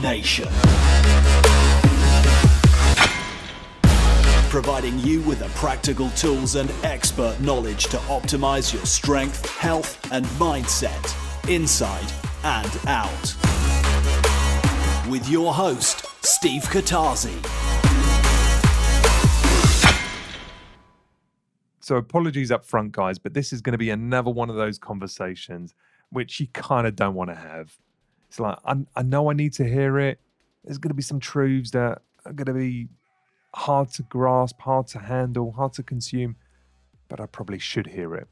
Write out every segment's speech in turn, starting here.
Nation. Providing you with the practical tools and expert knowledge to optimize your strength, health, and mindset, inside and out. With your host, Steve Katasi. So apologies up front, guys, but this is going to be another one of those conversations which you kind of don't want to have. It's like, I know I need to hear it. There's going to be some truths that are going to be hard to grasp, hard to handle, hard to consume, but I probably should hear it.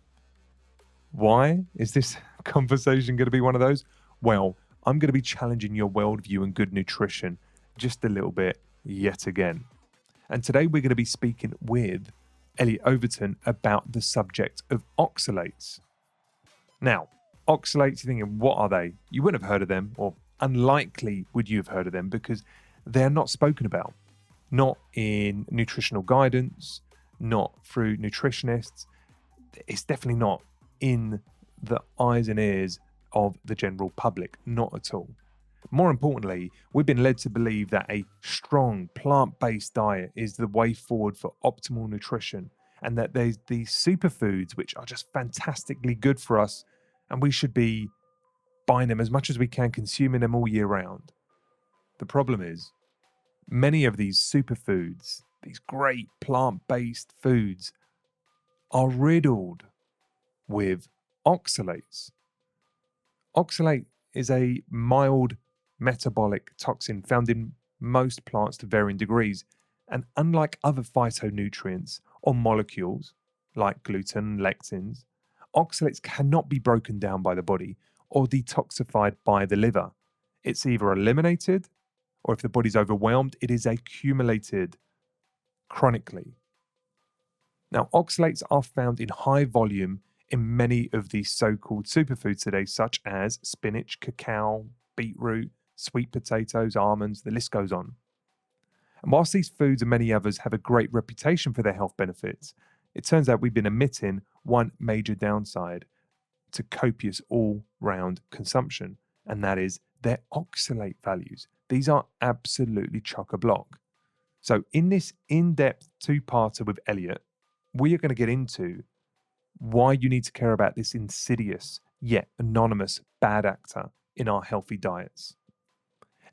Why is this conversation going to be one of those? Well, I'm going to be challenging your worldview and good nutrition just a little bit yet again. And today we're going to be speaking with Elliot Overton about the subject of oxalates. Now, oxalates, you're thinking, what are they? You wouldn't have heard of them, or unlikely would you have heard of them, because they're not spoken about. Not in nutritional guidance, not through nutritionists. It's definitely not in the eyes and ears of the general public, not at all. More importantly, we've been led to believe that a strong plant-based diet is the way forward for optimal nutrition, and that there's these superfoods which are just fantastically good for us, and we should be buying them as much as we can, consuming them all year round. The problem is, many of these superfoods, these great plant-based foods, are riddled with oxalates. Oxalate is a mild metabolic toxin found in most plants to varying degrees, and unlike other phytonutrients or molecules like gluten and lectins, oxalates cannot be broken down by the body or detoxified by the liver. It's either eliminated, or if the body's overwhelmed, it is accumulated chronically. Now, oxalates are found in high volume in many of these so-called superfoods today, such as spinach, cacao, beetroot, sweet potatoes, almonds, the list goes on. And whilst these foods and many others have a great reputation for their health benefits, it turns out we've been omitting one major downside to copious all-round consumption, and that is their oxalate values. These are absolutely chock-a-block. So in this in-depth two-parter with Elliot, we are going to get into why you need to care about this insidious yet anonymous bad actor in our healthy diets.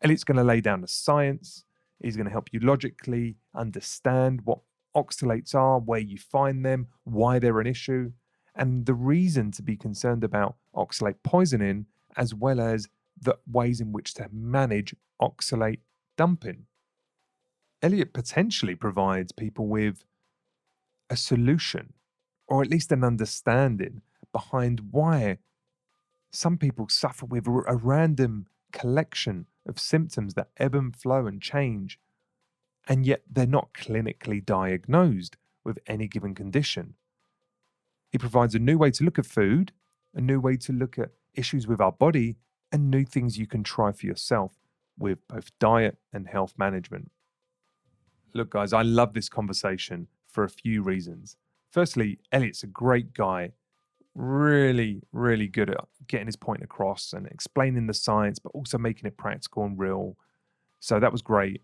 Elliot's going to lay down the science. He's going to help you logically understand what oxalates are, where you find them, why they're an issue, and the reason to be concerned about oxalate poisoning, as well as the ways in which to manage oxalate dumping. Elliot potentially provides people with a solution, or at least an understanding behind why some people suffer with a random collection of symptoms that ebb and flow and change, and yet they're not clinically diagnosed with any given condition. He provides a new way to look at food, a new way to look at issues with our body, and new things you can try for yourself with both diet and health management. Look, guys, I love this conversation for a few reasons. Firstly, Elliot's a great guy, really, really good at getting his point across and explaining the science, but also making it practical and real. So that was great.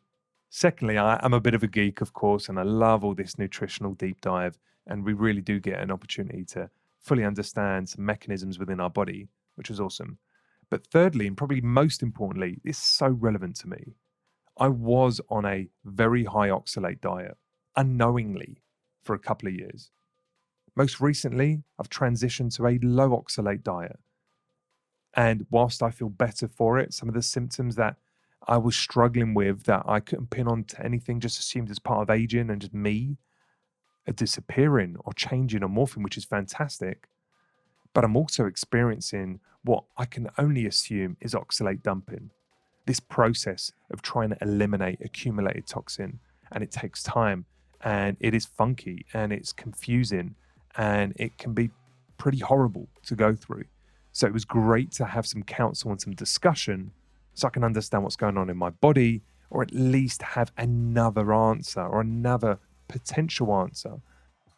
Secondly, I'm a bit of a geek, of course, and I love all this nutritional deep dive, and we really do get an opportunity to fully understand some mechanisms within our body, which is awesome. But thirdly, and probably most importantly, this is so relevant to me. I was on a very high oxalate diet, unknowingly, for a couple of years. Most recently, I've transitioned to a low oxalate diet. And whilst I feel better for it, some of the symptoms that I was struggling with that I couldn't pin on to anything, just assumed as part of aging and just me, are disappearing or changing or morphing, which is fantastic. But I'm also experiencing what I can only assume is oxalate dumping. This process of trying to eliminate accumulated toxin, and it takes time, and it is funky, and it's confusing, and it can be pretty horrible to go through. So it was great to have some counsel and some discussion so I can understand what's going on in my body, or at least have another answer or another potential answer,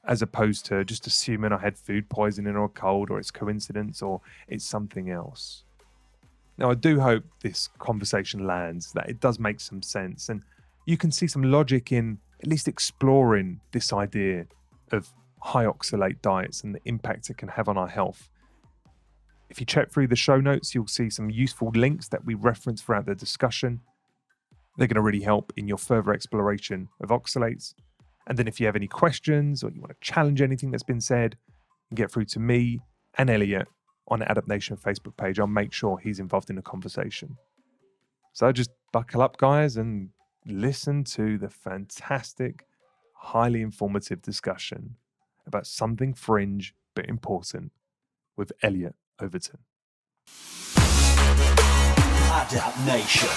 as opposed to just assuming I had food poisoning or a cold, or it's coincidence, or it's something else. Now, I do hope this conversation lands, that it does make some sense, and you can see some logic in at least exploring this idea of high oxalate diets and the impact it can have on our health. If you check through the show notes, you'll see some useful links that we reference throughout the discussion. They're going to really help in your further exploration of oxalates. And then if you have any questions or you want to challenge anything that's been said, you can get through to me and Elliot on the Adapt Nation Facebook page. I'll make sure he's involved in the conversation. So just buckle up, guys, and listen to the fantastic, highly informative discussion about something fringe but important with Elliot Overton. Adapt Nation.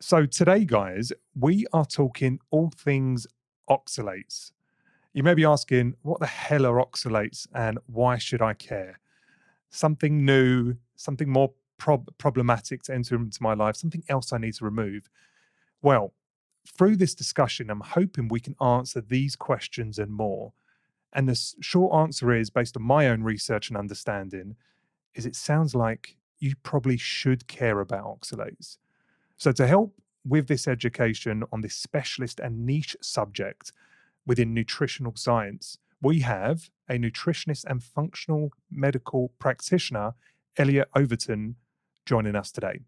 So today, guys, we are talking all things oxalates. You may be asking, what the hell are oxalates and why should I care? Something new, something more problematic to enter into my life, something else I need to remove. Well, through this discussion, I'm hoping we can answer these questions and more. And the short answer is, based on my own research and understanding, is it sounds like you probably should care about oxalates. So to help with this education on this specialist and niche subject within nutritional science, we have a nutritionist and functional medical practitioner, Elliot Overton, joining us today.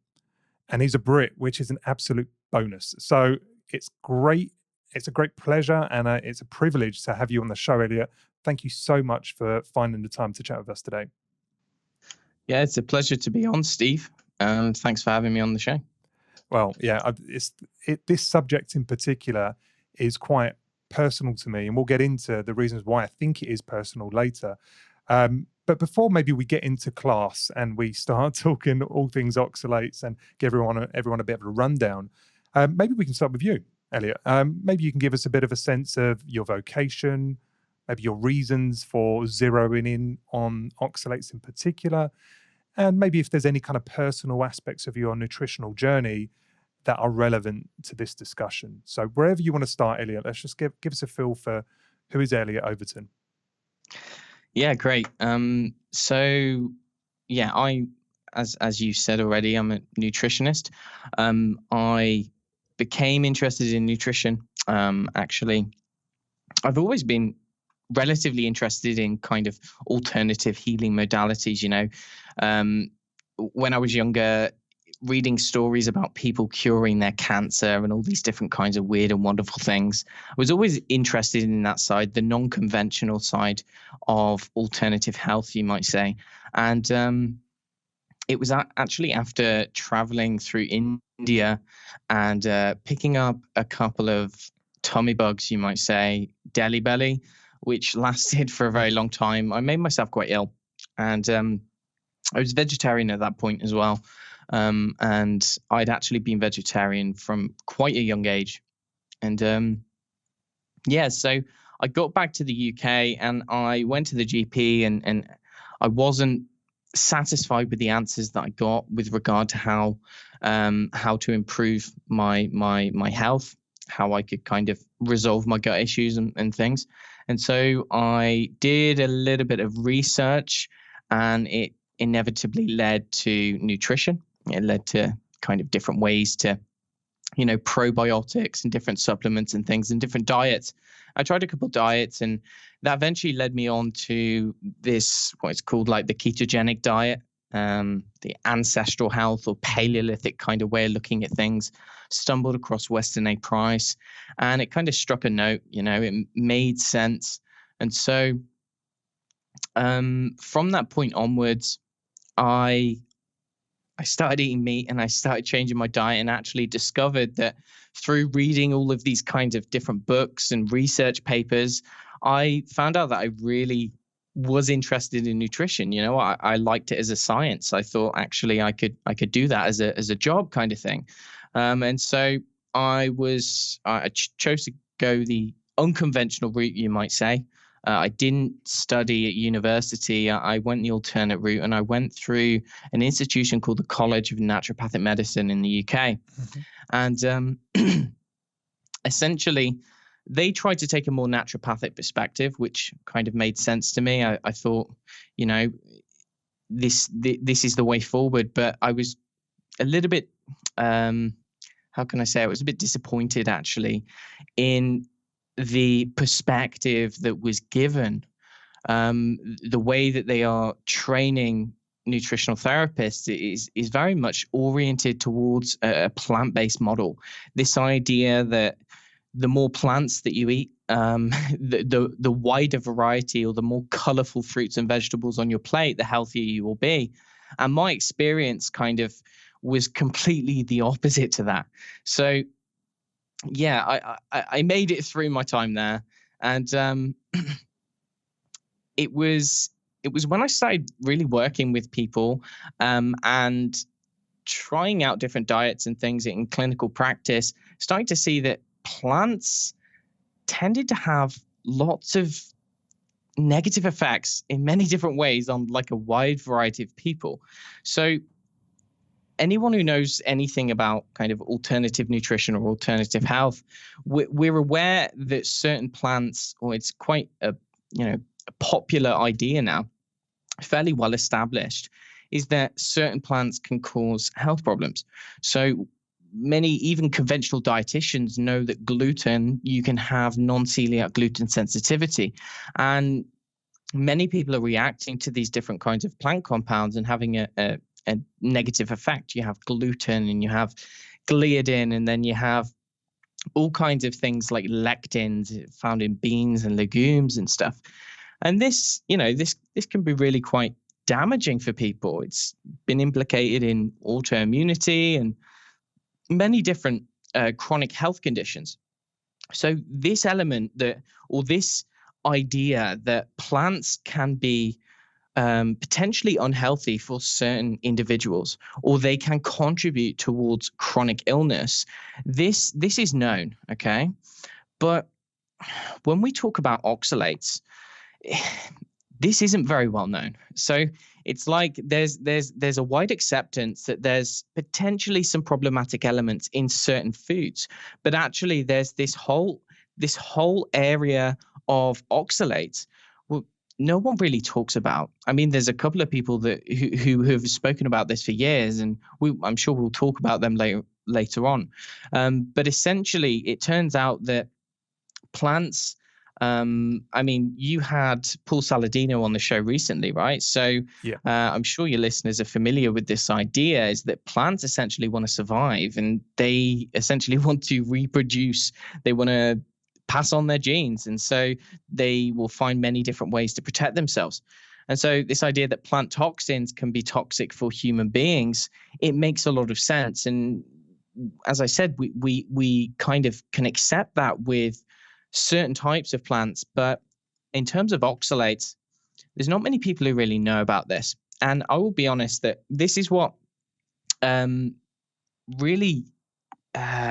And he's a Brit, which is an absolute bonus. So it's great. It's a great pleasure and it's a privilege to have you on the show, Elliot. Thank you so much for finding the time to chat with us today. Yeah, it's a pleasure to be on, Steve. And thanks for having me on the show. Well, yeah, this subject in particular is quite personal to me, and we'll get into the reasons why I think it is personal later. But before maybe we get into class and we start talking all things oxalates and give everyone a bit of a rundown, maybe we can start with you, Elliot. Maybe you can give us a bit of a sense of your vocation, maybe your reasons for zeroing in on oxalates in particular, and maybe if there's any kind of personal aspects of your nutritional journey that are relevant to this discussion. So wherever you want to start, Elliot, let's just give us a feel for who is Elliot Overton. Yeah, great. So I, as you said already, I'm a nutritionist. I became interested in nutrition. Actually, I've always been relatively interested in kind of alternative healing modalities. When I was younger, reading stories about people curing their cancer and all these different kinds of weird and wonderful things. I was always interested in that side, the non-conventional side of alternative health, you might say. And it was actually after traveling through India and picking up a couple of tummy bugs, you might say, Delhi belly, which lasted for a very long time. I made myself quite ill. And I was vegetarian at that point as well. And I'd actually been vegetarian from quite a young age. And so I got back to the UK and I went to the GP and I wasn't satisfied with the answers that I got with regard to how to improve my health, how I could kind of resolve my gut issues and things. And so I did a little bit of research and it inevitably led to nutrition. It led to kind of different ways to, probiotics and different supplements and things and different diets. I tried a couple of diets and that eventually led me on to this, what's called like the ketogenic diet, the ancestral health or Paleolithic kind of way of looking at things. Stumbled across Weston A. Price and it kind of struck a note, it made sense. And so from that point onwards, I started eating meat and I started changing my diet and actually discovered that through reading all of these kinds of different books and research papers, I found out that I really was interested in nutrition. I liked it as a science. I thought actually I could do that as a job kind of thing. And so I chose to go the unconventional route, you might say. I didn't study at university. I went the alternate route and I went through an institution called the College of Naturopathic Medicine in the UK. Mm-hmm. And essentially, they tried to take a more naturopathic perspective, which kind of made sense to me. I thought, this is the way forward. But I was a little bit, how can I say, I was a bit disappointed actually in the perspective that was given, the way that they are training nutritional therapists is very much oriented towards a plant-based model. This idea that the more plants that you eat, the wider variety or the more colorful fruits and vegetables on your plate, the healthier you will be. And my experience kind of was completely the opposite to that. So yeah, I made it through my time there, and it was when I started really working with people and trying out different diets and things in clinical practice, starting to see that plants tended to have lots of negative effects in many different ways on like a wide variety of people. So anyone who knows anything about kind of alternative nutrition or alternative health, we're aware that certain plants, or it's quite a popular idea now, fairly well established, is that certain plants can cause health problems. So many, even conventional dietitians, know that gluten, you can have non-celiac gluten sensitivity. And many people are reacting to these different kinds of plant compounds and having a negative effect. You have gluten and you have gliadin, and then you have all kinds of things like lectins found in beans and legumes and stuff. And this can be really quite damaging for people. It's been implicated in autoimmunity and many different chronic health conditions. So this element this idea that plants can be potentially unhealthy for certain individuals, or they can contribute towards chronic illness, this is known, okay? But when we talk about oxalates, this isn't very well known. So it's like there's a wide acceptance that there's potentially some problematic elements in certain foods, but actually there's this whole area of oxalates no one really talks about. I mean, there's a couple of people who have spoken about this for years, and I'm sure we'll talk about them later on. But essentially, it turns out that plants. I mean, you had Paul Saladino on the show recently, right? So yeah. I'm sure your listeners are familiar with this idea: is that plants essentially want to survive, and they essentially want to reproduce. They want to pass on their genes, and so they will find many different ways to protect themselves. And so this idea that plant toxins can be toxic for human beings, it makes a lot of sense. And as I said, we kind of can accept that with certain types of plants, but in terms of oxalates, there's not many people who really know about this. And I will be honest that this is what really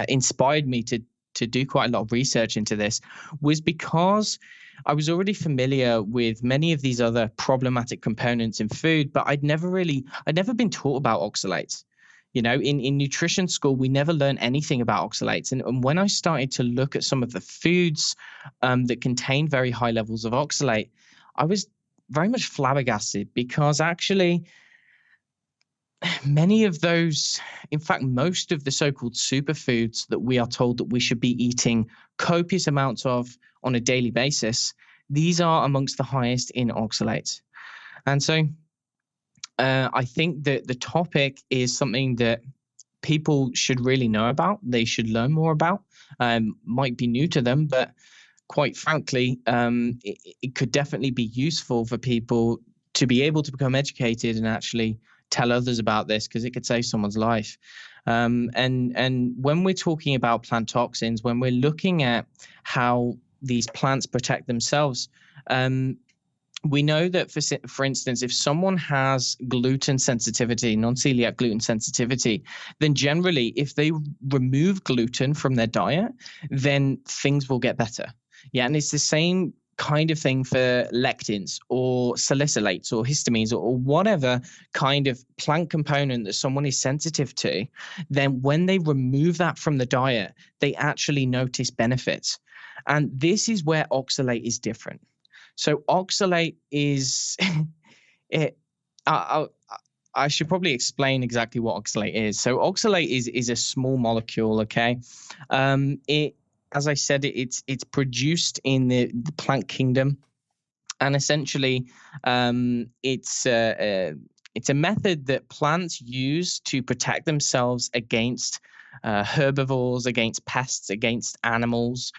inspired me to do quite a lot of research into this, was because I was already familiar with many of these other problematic components in food, but I'd never been taught about oxalates. You know, in nutrition school, we never learned anything about oxalates. And when I started to look at some of the foods that contain very high levels of oxalate, I was very much flabbergasted, because actually many of those, in fact, most of the so-called superfoods that we are told that we should be eating copious amounts of on a daily basis, these are amongst the highest in oxalates. And so I think that the topic is something that people should really know about. They should learn more about. Might be new to them, but quite frankly, it could definitely be useful for people to be able to become educated and actually tell others about this, because it could save someone's life. And when we're talking about plant toxins, when we're looking at how these plants protect themselves, we know that, for instance, if someone has gluten sensitivity, non-celiac gluten sensitivity, then generally, if they remove gluten from their diet, then things will get better. Yeah, and it's the same kind of thing for lectins or salicylates or histamines or whatever kind of plant component that someone is sensitive to. Then when they remove that from the diet, they actually notice benefits. And this is where oxalate is different. So oxalate is I, I should probably explain exactly what oxalate is. So oxalate is a small molecule. Okay, it, as I said, it's produced in the plant kingdom, and essentially, it's a method that plants use to protect themselves against herbivores, against pests, against animals.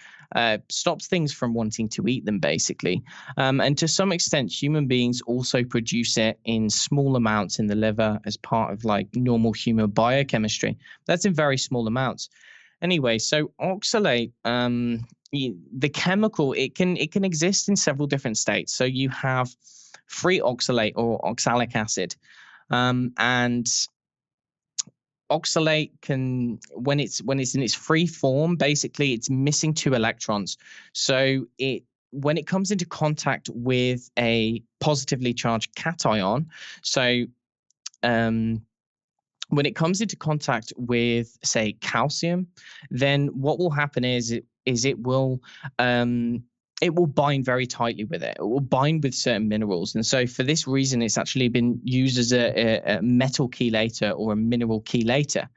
Stops things from wanting to eat them, basically. And to some extent, human beings also produce it in small amounts in the liver as part of like normal human biochemistry. That's in very small amounts. Anyway, so oxalate, the chemical, it can exist in several different states. So you have free oxalate or oxalic acid, and oxalate can, when it's in its free form, basically it's missing two electrons. So when it comes into contact with a positively charged cation, so when it comes into contact with, say, calcium, then what will happen is it will bind very tightly with it. It will bind with certain minerals, and so for this reason, it's actually been used as a metal chelator or a mineral chelator.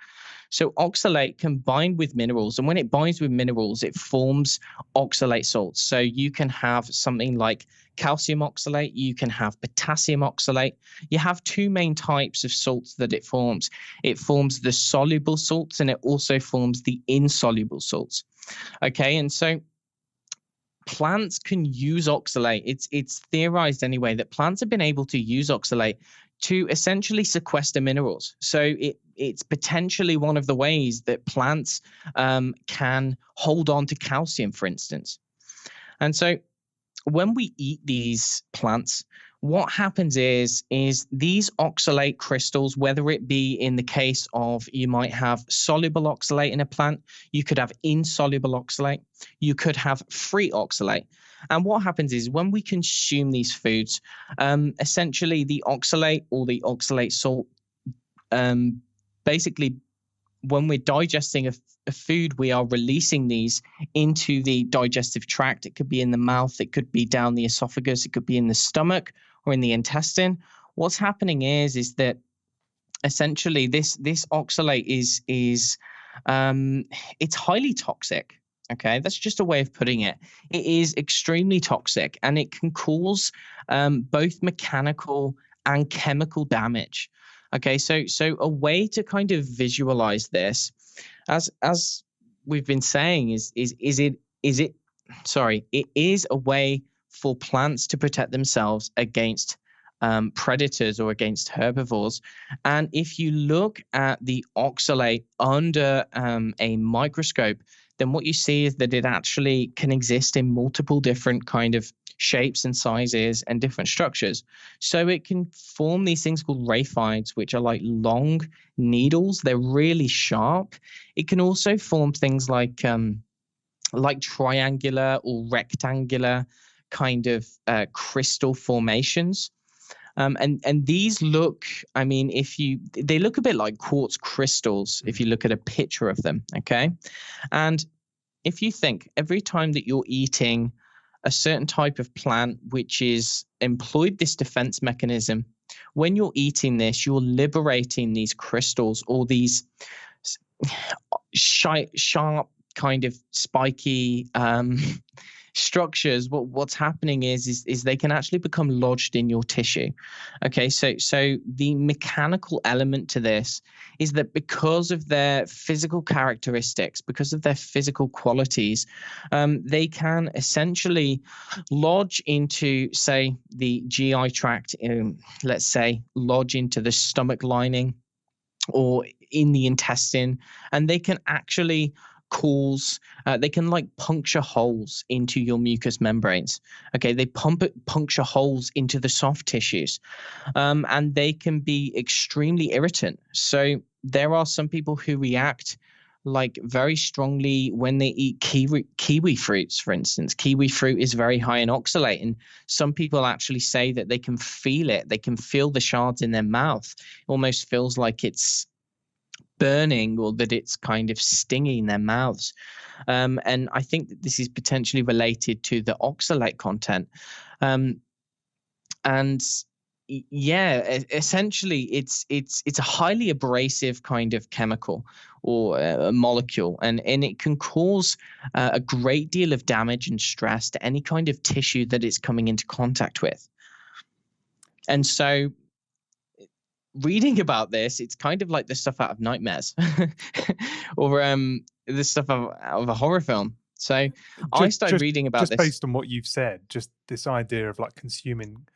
So oxalate can bind with minerals, and when it binds with minerals, it forms oxalate salts. So you can have something like calcium oxalate, you can have potassium oxalate. You have two main types of salts that it forms. It forms the soluble salts, and it also forms the insoluble salts. Okay, and so plants can use oxalate. It's theorized anyway that plants have been able to use oxalate to essentially sequester minerals. So it's potentially one of the ways that plants can hold on to calcium, for instance. And so when we eat these plants, what happens is these oxalate crystals, whether it be in the case of, you might have soluble oxalate in a plant, you could have insoluble oxalate, you could have free oxalate. And what happens is when we consume these foods, essentially the oxalate or the oxalate salt, basically when we're digesting a food, we are releasing these into the digestive tract. It could be in the mouth, it could be down the esophagus, it could be in the stomach or in the intestine. What's happening is that essentially this oxalate is it's highly toxic. Okay, that's just a way of putting it. It is extremely toxic, and it can cause both mechanical and chemical damage. Okay, so a way to kind of visualize this, as we've been saying, it is a way for plants to protect themselves against predators or against herbivores. And if you look at the oxalate under a microscope, then what you see is that it actually can exist in multiple different kind of shapes and sizes and different structures. So it can form these things called raphides, which are like long needles. They're really sharp. It can also form things like triangular or rectangular kind of crystal formations. And these look, I mean, they look a bit like quartz crystals if you look at a picture of them, okay? And if you think every time that you're eating a certain type of plant which is employed this defense mechanism, when you're eating this, you're liberating these crystals or these sharp kind of spiky structures. What's happening is they can actually become lodged in your tissue. Okay, so the mechanical element to this is that because of their physical characteristics, because of their physical qualities, they can essentially lodge into, say, the GI tract, let's say lodge into the stomach lining or in the intestine, and they can actually they can like puncture holes into your mucous membranes. Okay, they puncture holes into the soft tissues, and they can be extremely irritant. So there are some people who react like very strongly when they eat kiwi fruits, for instance. Kiwi fruit is very high in oxalate, and some people actually say that they can feel it. They can feel the shards in their mouth. It almost feels like it's burning or that it's kind of stinging their mouths. And I think that this is potentially related to the oxalate content. And Essentially, it's a highly abrasive kind of chemical or a molecule, and it can cause a great deal of damage and stress to any kind of tissue that it's coming into contact with. And so, reading about this, it's kind of like the stuff out of nightmares, or the stuff out of a horror film. So I started reading about this based on what you've said. Just this idea of like consuming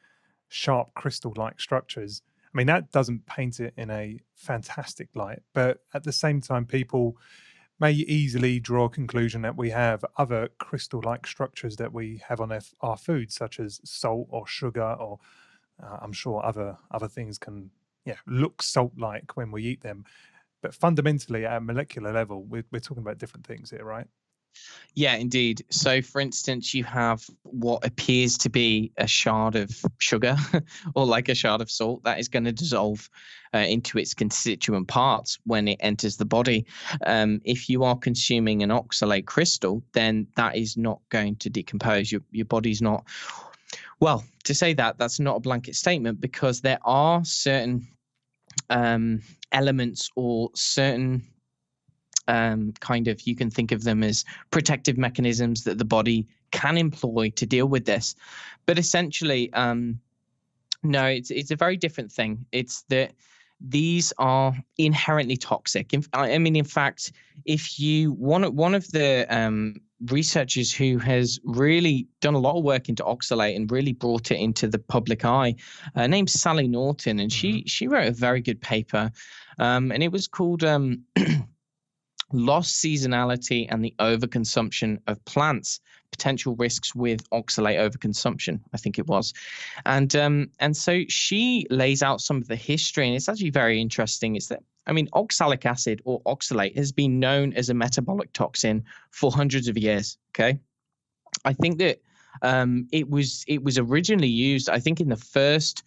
sharp crystal-like structures. I mean, that doesn't paint it in a fantastic light, but at the same time, people may easily draw a conclusion that we have other crystal-like structures that we have on our food, such as salt or sugar, or I'm sure other things can look salt-like when we eat them. But fundamentally, at a molecular level, we're talking about different things here, right? Yeah, indeed. So, for instance, you have what appears to be a shard of sugar or like a shard of salt that is going to dissolve into its constituent parts when it enters the body. If you are consuming an oxalate crystal, then that is not going to decompose. Your body's not. Well, to say that, that's not a blanket statement, because there are certain elements or certain kind of, you can think of them as protective mechanisms that the body can employ to deal with this. But essentially, no, it's a very different thing. It's that these are inherently toxic. In fact, if you one of the researchers who has really done a lot of work into oxalate and really brought it into the public eye, named Sally Norton, and she wrote a very good paper, and it was called Lost Seasonality and the Overconsumption of Plants, Potential Risks with Oxalate Overconsumption, I think it was. And so she lays out some of the history, and it's actually very interesting. It's that, oxalic acid or oxalate has been known as a metabolic toxin for hundreds of years, okay? I think that it was originally used, I think in the first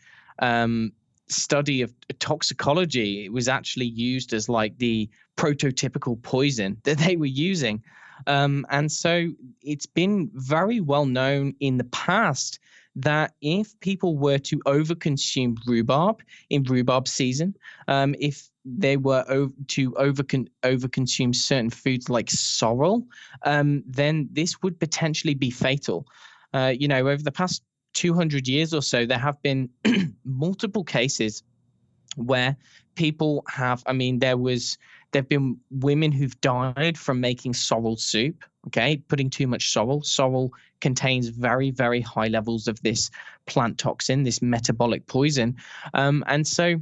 study of toxicology, it was actually used as like the prototypical poison that they were using. And so it's been very well known in the past that if people were to overconsume rhubarb in rhubarb season, if they were to overconsume certain foods like sorrel, then this would potentially be fatal. Over the past 200 years or so, there have been multiple cases where people have, there've been women who've died from making sorrel soup, okay, putting too much sorrel. Sorrel contains very, very high levels of this plant toxin, this metabolic poison. And so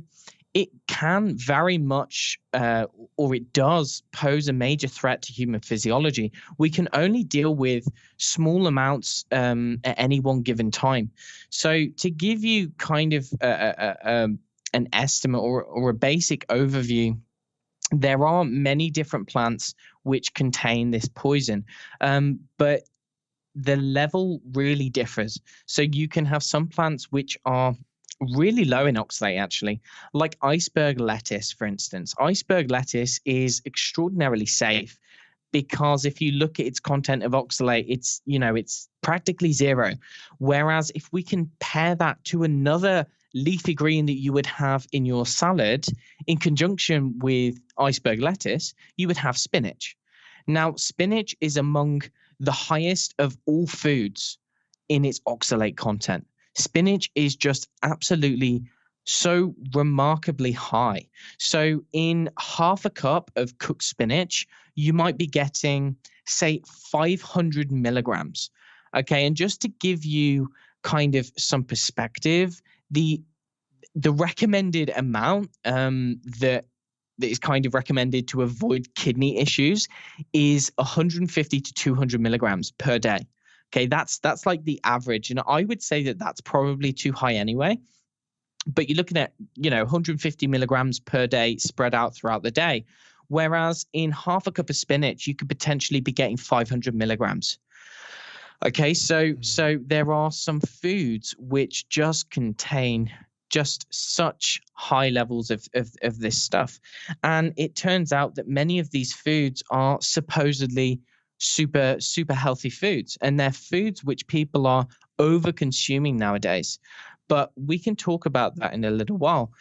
it can very much, or it does pose a major threat to human physiology. We can only deal with small amounts at any one given time. So to give you kind of an estimate or a basic overview, there are many different plants which contain this poison, but the level really differs. So you can have some plants which are really low in oxalate, actually, like iceberg lettuce, for instance. Iceberg lettuce is extraordinarily safe because if you look at its content of oxalate, it's practically zero. Whereas if we compare that to another leafy green that you would have in your salad in conjunction with iceberg lettuce, you would have spinach. Now, spinach is among the highest of all foods in its oxalate content. Spinach is just absolutely so remarkably high. So in half a cup of cooked spinach, you might be getting, say, 500 milligrams. Okay, and just to give you kind of some perspective, the recommended amount that is kind of recommended to avoid kidney issues is 150 to 200 milligrams per day. Okay, that's like the average, and I would say that that's probably too high anyway. But you're looking at 150 milligrams per day spread out throughout the day, whereas in half a cup of spinach you could potentially be getting 500 milligrams. Okay, so there are some foods which just contain just such high levels of this stuff, and it turns out that many of these foods are supposedly super healthy foods, and they're foods which people are over consuming nowadays. but we can talk about that in a little while.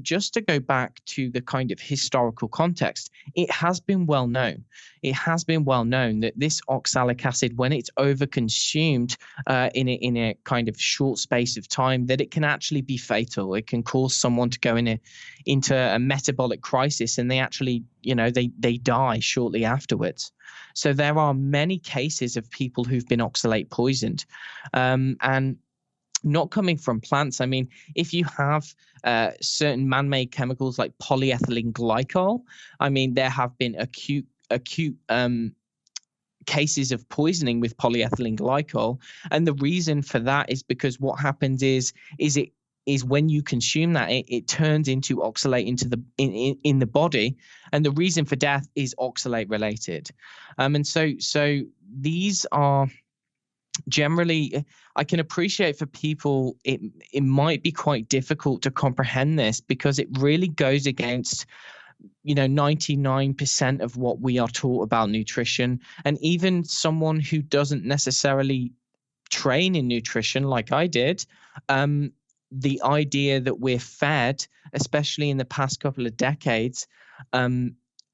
Just to go back to the kind of historical context, it has been well known. It has been well known that this oxalic acid, when it's overconsumed in a kind of short space of time, that it can actually be fatal. It can cause someone to go into a metabolic crisis, and they actually, they die shortly afterwards. So there are many cases of people who've been oxalate poisoned, and not coming from plants. I mean, if you have certain man-made chemicals like polyethylene glycol, I mean, there have been acute cases of poisoning with polyethylene glycol, and the reason for that is because what happens is when you consume that, it turns into oxalate in the body, and the reason for death is oxalate related. And so these are generally, I can appreciate for people, it might be quite difficult to comprehend this because it really goes against 99% of what we are taught about nutrition. And even someone who doesn't necessarily train in nutrition like I did, the idea that we're fed, especially in the past couple of decades,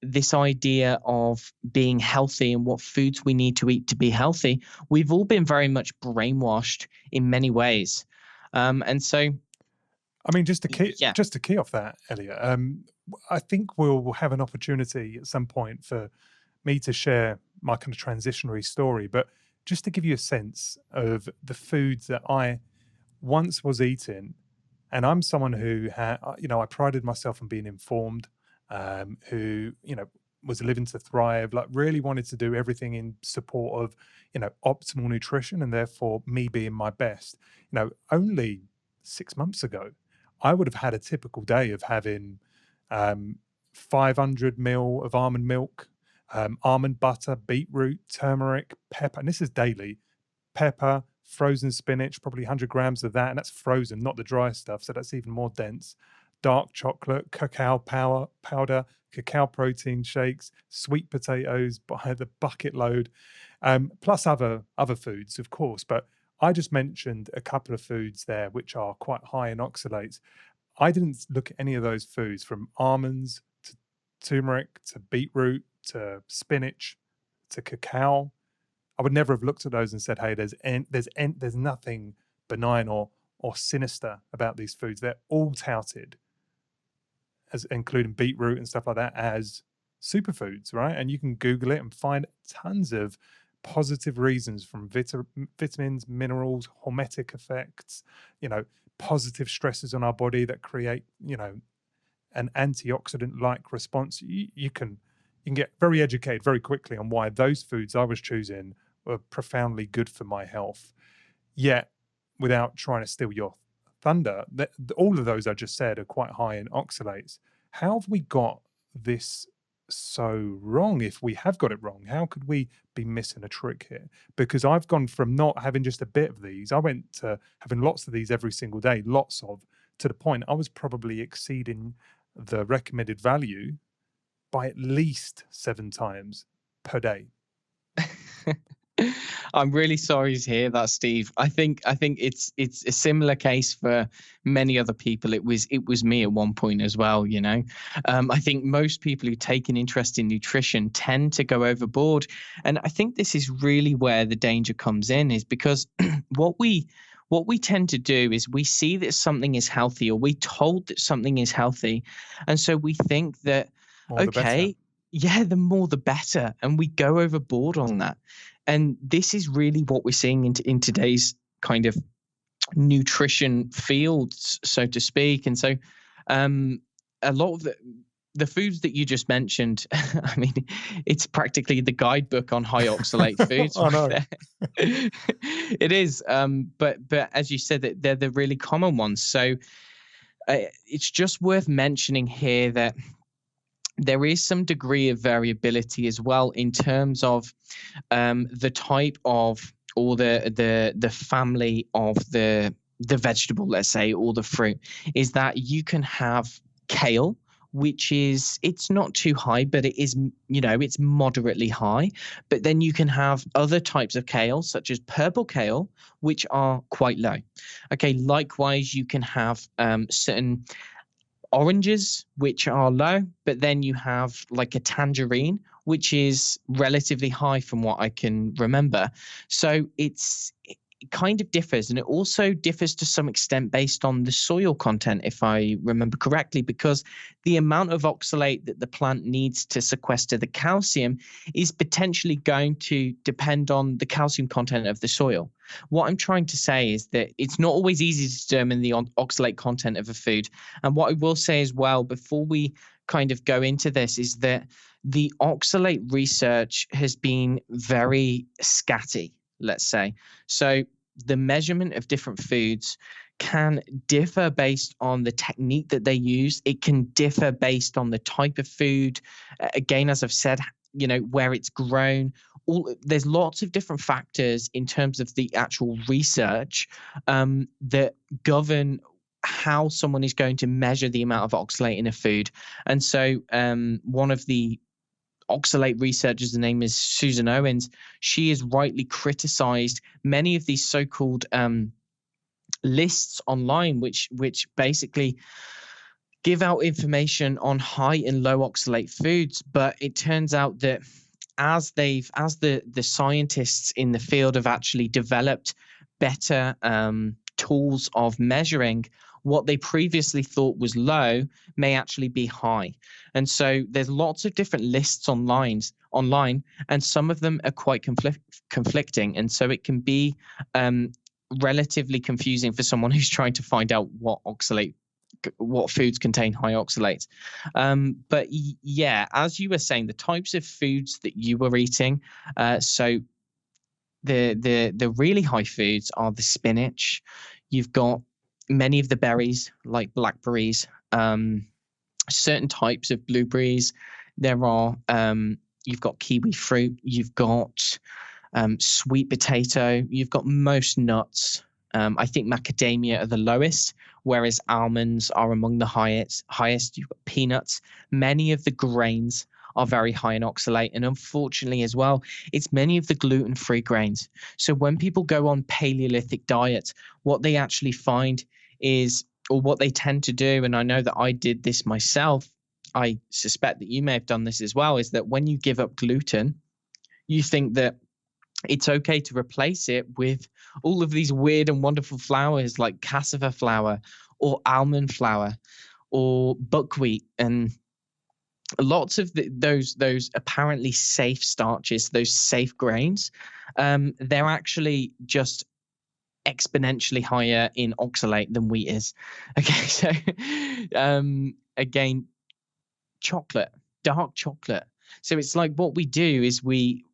this idea of being healthy and what foods we need to eat to be healthy, we've all been very much brainwashed in many ways. And so, I mean, just to key off that, Elliot, I think we'll have an opportunity at some point for me to share my kind of transitionary story, but just to give you a sense of the foods that I once was eating. And I'm someone who had, I prided myself on being informed, who, was living to thrive, like really wanted to do everything in support of, optimal nutrition and therefore me being my best. Only 6 months ago, I would have had a typical day of having 500 ml of almond milk, almond butter, beetroot, turmeric, pepper, and this is daily, pepper, frozen spinach, probably 100 grams of that, and that's frozen, not the dry stuff, so that's even more dense. Dark chocolate, cacao powder, cacao protein shakes, sweet potatoes by the bucket load, plus other foods, of course. But I just mentioned a couple of foods there which are quite high in oxalates. I didn't look at any of those foods, from almonds to turmeric to beetroot to spinach to cacao. I would never have looked at those and said, hey, there's nothing benign or sinister about these foods. They're all touted, as including beetroot and stuff like that, as superfoods, right? And you can Google it and find tons of positive reasons, from vitamins, minerals, hormetic effects, positive stresses on our body that create, an antioxidant-like response. You can get very educated very quickly on why those foods I was choosing were profoundly good for my health. Yet, without trying to steal your thunder, all of those I just said are quite high in oxalates. How have we got this so wrong? If we have got it wrong, how could we be missing a trick here? Because I've gone from not having just a bit of these, I went to having lots of these every single day, to the point I was probably exceeding the recommended value by at least 7 times per day. I'm really sorry to hear that, Steve. I think it's a similar case for many other people. It was me at one point as well. I think most people who take an interest in nutrition tend to go overboard, and I think this is really where the danger comes in. Is because what we tend to do is we see that something is healthy, or we're told that something is healthy, and so we think that the more the better, and we go overboard on that. And this is really what we're seeing in today's kind of nutrition fields, so to speak. And so a lot of the foods that you just mentioned, I mean, it's practically the guidebook on high oxalate foods. I know. It is. But as you said, that they're the really common ones. So it's just worth mentioning here that there is some degree of variability as well in terms of the type of, or the family of the vegetable, let's say, or the fruit. Is that you can have kale, which is, it's not too high, but it is, it's moderately high. But then you can have other types of kale, such as purple kale, which are quite low. Okay, likewise, you can have certain oranges, which are low, but then you have like a tangerine, which is relatively high from what I can remember. So it kind of differs, and it also differs to some extent based on the soil content, if I remember correctly, because the amount of oxalate that the plant needs to sequester the calcium is potentially going to depend on the calcium content of the soil. What I'm trying to say is that it's not always easy to determine the oxalate content of a food. And what I will say as well, before we kind of go into this, is that the oxalate research has been very scatty, let's say. So the measurement of different foods can differ based on the technique that they use. It can differ based on the type of food. Again, as I've said, where it's grown. There's lots of different factors in terms of the actual research that govern how someone is going to measure the amount of oxalate in a food. And so one of the oxalate researchers, the name is Susan Owens, she has rightly criticized many of these so-called lists online, which basically give out information on high and low oxalate foods. But it turns out that as the scientists in the field have actually developed better tools of measuring, what they previously thought was low may actually be high. And so there's lots of different lists online, and some of them are quite conflicting. And so it can be relatively confusing for someone who's trying to find out what foods contain high oxalates. But yeah, as you were saying, the types of foods that you were eating, so the really high foods are the spinach. You've got many of the berries, like blackberries, certain types of blueberries. There are, you've got kiwi fruit, you've got sweet potato, you've got most nuts. I think macadamia are the lowest, whereas almonds are among the highest. You've got peanuts. Many of the grains are very high in oxalate. And unfortunately as well, it's many of the gluten-free grains. So when people go on Paleolithic diets, what they actually find is, or what they tend to do, and I know that I did this myself, I suspect that you may have done this as well, is that when you give up gluten, you think that it's okay to replace it with all of these weird and wonderful flours like cassava flour or almond flour or buckwheat, and lots of those apparently safe starches, those safe grains, they're actually just exponentially higher in oxalate than wheat is. Okay, so again, chocolate, dark chocolate. So it's like what we do is we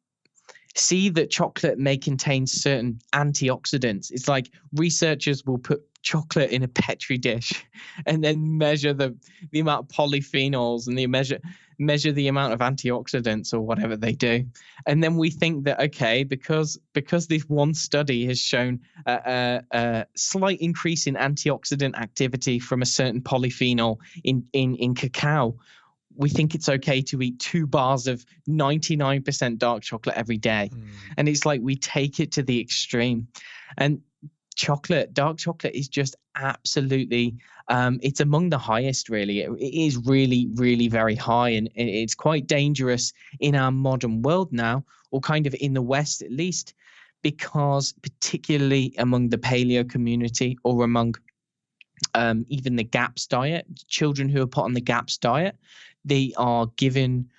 see that chocolate may contain certain antioxidants. It's like researchers will put chocolate in a petri dish and then measure the amount of polyphenols, and they measure the amount of antioxidants or whatever they do. And then we think that, okay, because this one study has shown a slight increase in antioxidant activity from a certain polyphenol in cacao, we think it's okay to eat 2 bars of 99% dark chocolate every day. And it's like we take it to the extreme. And dark chocolate is just absolutely, it's among the highest, really. It is really, really very high, and it's quite dangerous in our modern world now, or kind of in the West at least, because particularly among the paleo community, or among even the GAPS diet, children who are put on the GAPS diet, they are given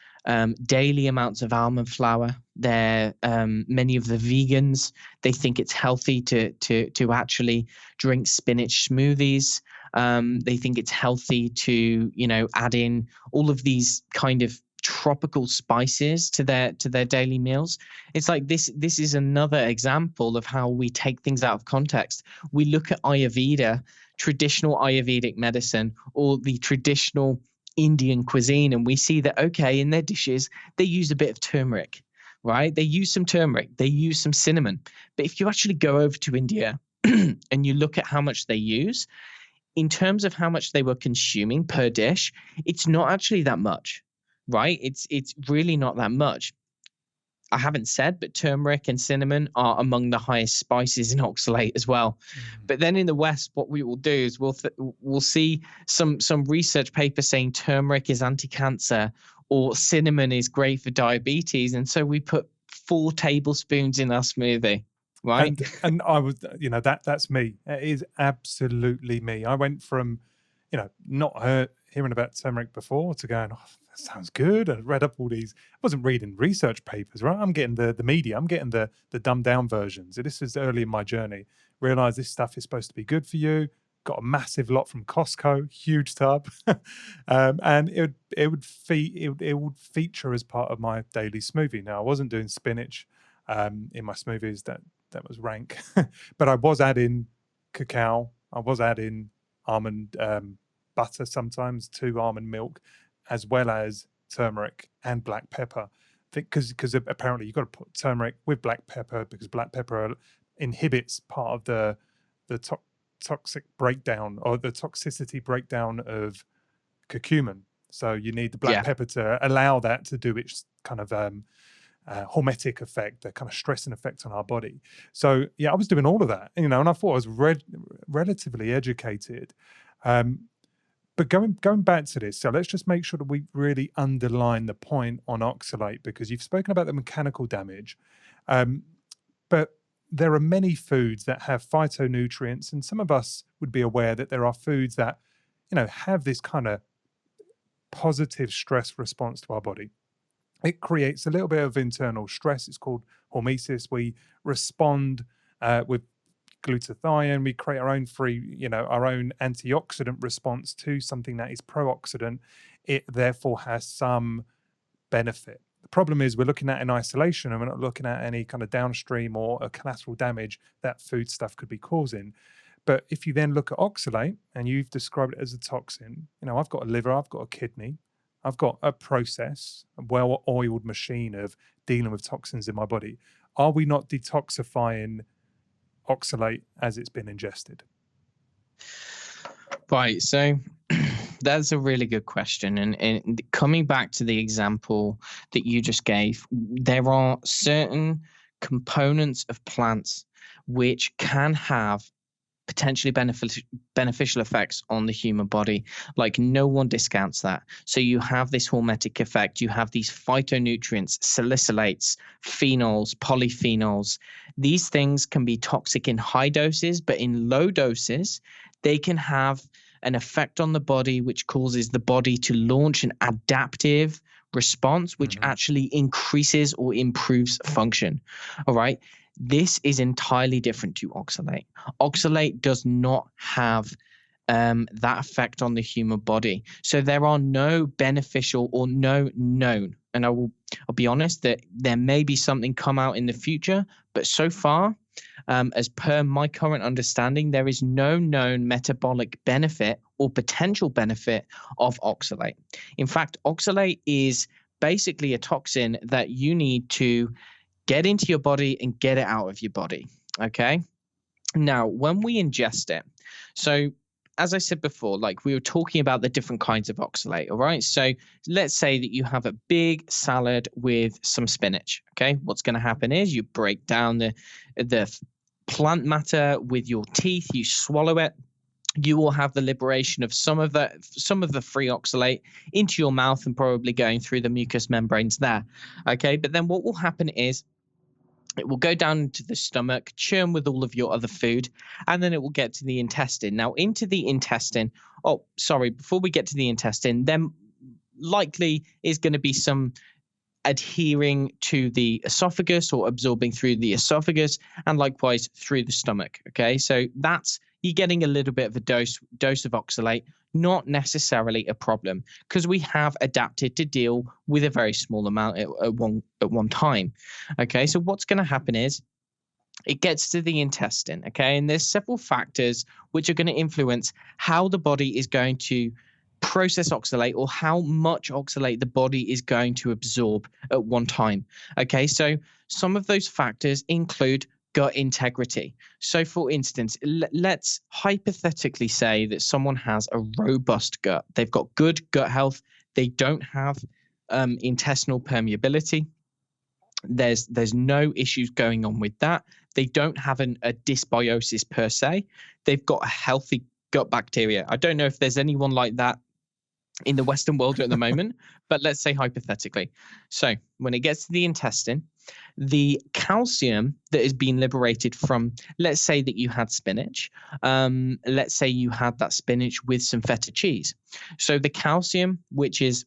daily amounts of almond flour. They're many of the vegans, they think it's healthy to actually drink spinach smoothies. They think it's healthy to add in all of these kind of tropical spices to their daily meals. It's like this is another example of how we take things out of context. We look at Ayurveda, traditional Ayurvedic medicine, or the traditional Indian cuisine, and we see that, okay, in their dishes they use a bit of turmeric, right? They use some turmeric, they use some cinnamon. But if you actually go over to India and you look at how much they use, in terms of how much they were consuming per dish, it's not actually that much, right? It's really not that much. I haven't said, but turmeric and cinnamon are among the highest spices in oxalate as well. But then in the West, what we will do is we'll see some research paper saying turmeric is anti-cancer or cinnamon is great for diabetes, and so we put 4 tablespoons in our smoothie, right? And I was, that's me. It is absolutely me. I went from, not hearing about turmeric before to going, oh, that sounds good. I read up all these. I wasn't reading research papers, right? I'm getting the media. I'm getting the dumbed down versions. This is early in my journey. Realized this stuff is supposed to be good for you. Got a massive lot from Costco, huge tub, and it would feature as part of my daily smoothie. Now I wasn't doing spinach in my smoothies. That was rank, but I was adding cacao. I was adding almond butter sometimes to almond milk, as well as turmeric and black pepper. Because apparently you've got to put turmeric with black pepper because black pepper inhibits part of the toxic breakdown or the toxicity breakdown of curcumin. So you need the black pepper to allow that to do its kind of hormetic effect, the kind of stressing effect on our body. So I was doing all of that, and I thought I was relatively educated. But going back to this, so let's just make sure that we really underline the point on oxalate, because you've spoken about the mechanical damage, but there are many foods that have phytonutrients, and some of us would be aware that there are foods that, have this kind of positive stress response to our body. It creates a little bit of internal stress. It's called hormesis. We respond with glutathione. We create our own our own antioxidant response to something that is pro-oxidant. It therefore has some benefit. The problem is we're looking at in isolation, and we're not looking at any kind of downstream or a collateral damage that food stuff could be causing. But if you then look at oxalate, and you've described it as a toxin, I've got a liver, I've got a kidney, I've got a process, a well-oiled machine of dealing with toxins in my body. Are we not detoxifying oxalate as it's been ingested? Right. So that's a really good question. And coming back to the example that you just gave, there are certain components of plants which can have potentially beneficial effects on the human body. Like, no one discounts that. So you have this hormetic effect, you have these phytonutrients, salicylates, phenols, polyphenols. These things can be toxic in high doses, but in low doses, they can have an effect on the body which causes the body to launch an adaptive response, which actually increases or improves function. All right. This is entirely different to oxalate. Oxalate does not have that effect on the human body. So there are no beneficial or no known, and I'll be honest that there may be something come out in the future, but so far, as per my current understanding, there is no known metabolic benefit or potential benefit of oxalate. In fact, oxalate is basically a toxin that you need to get into your body and get it out of your body. Okay. Now, when we ingest it, so as I said before, like we were talking about the different kinds of oxalate. All right. So let's say that you have a big salad with some spinach. Okay. What's going to happen is you break down the plant matter with your teeth, you swallow it. You will have the liberation of some of the free oxalate into your mouth and probably going through the mucous membranes there. Okay. But then what will happen is it will go down into the stomach, churn with all of your other food, and then it will get to the intestine. Now, into the intestine, before we get to the intestine, then likely is going to be some adhering to the esophagus or absorbing through the esophagus, and likewise through the stomach. Okay, so that's you're getting a little bit of a dose of oxalate, not necessarily a problem, because we have adapted to deal with a very small amount at one time. Okay, so what's going to happen is it gets to the intestine. Okay, and there's several factors which are going to influence how the body is going to process oxalate or how much oxalate the body is going to absorb at one time. Okay, so some of those factors include gut integrity. So for instance, let's hypothetically say that someone has a robust gut. They've got good gut health. They don't have intestinal permeability. There's no issues going on with that. They don't have a dysbiosis per se. They've got a healthy gut bacteria. I don't know if there's anyone like that in the Western world at the moment, but let's say hypothetically. So when it gets to the intestine, the calcium that is being liberated from, let's say that you had spinach. Let's say you had that spinach with some feta cheese. So the calcium, which is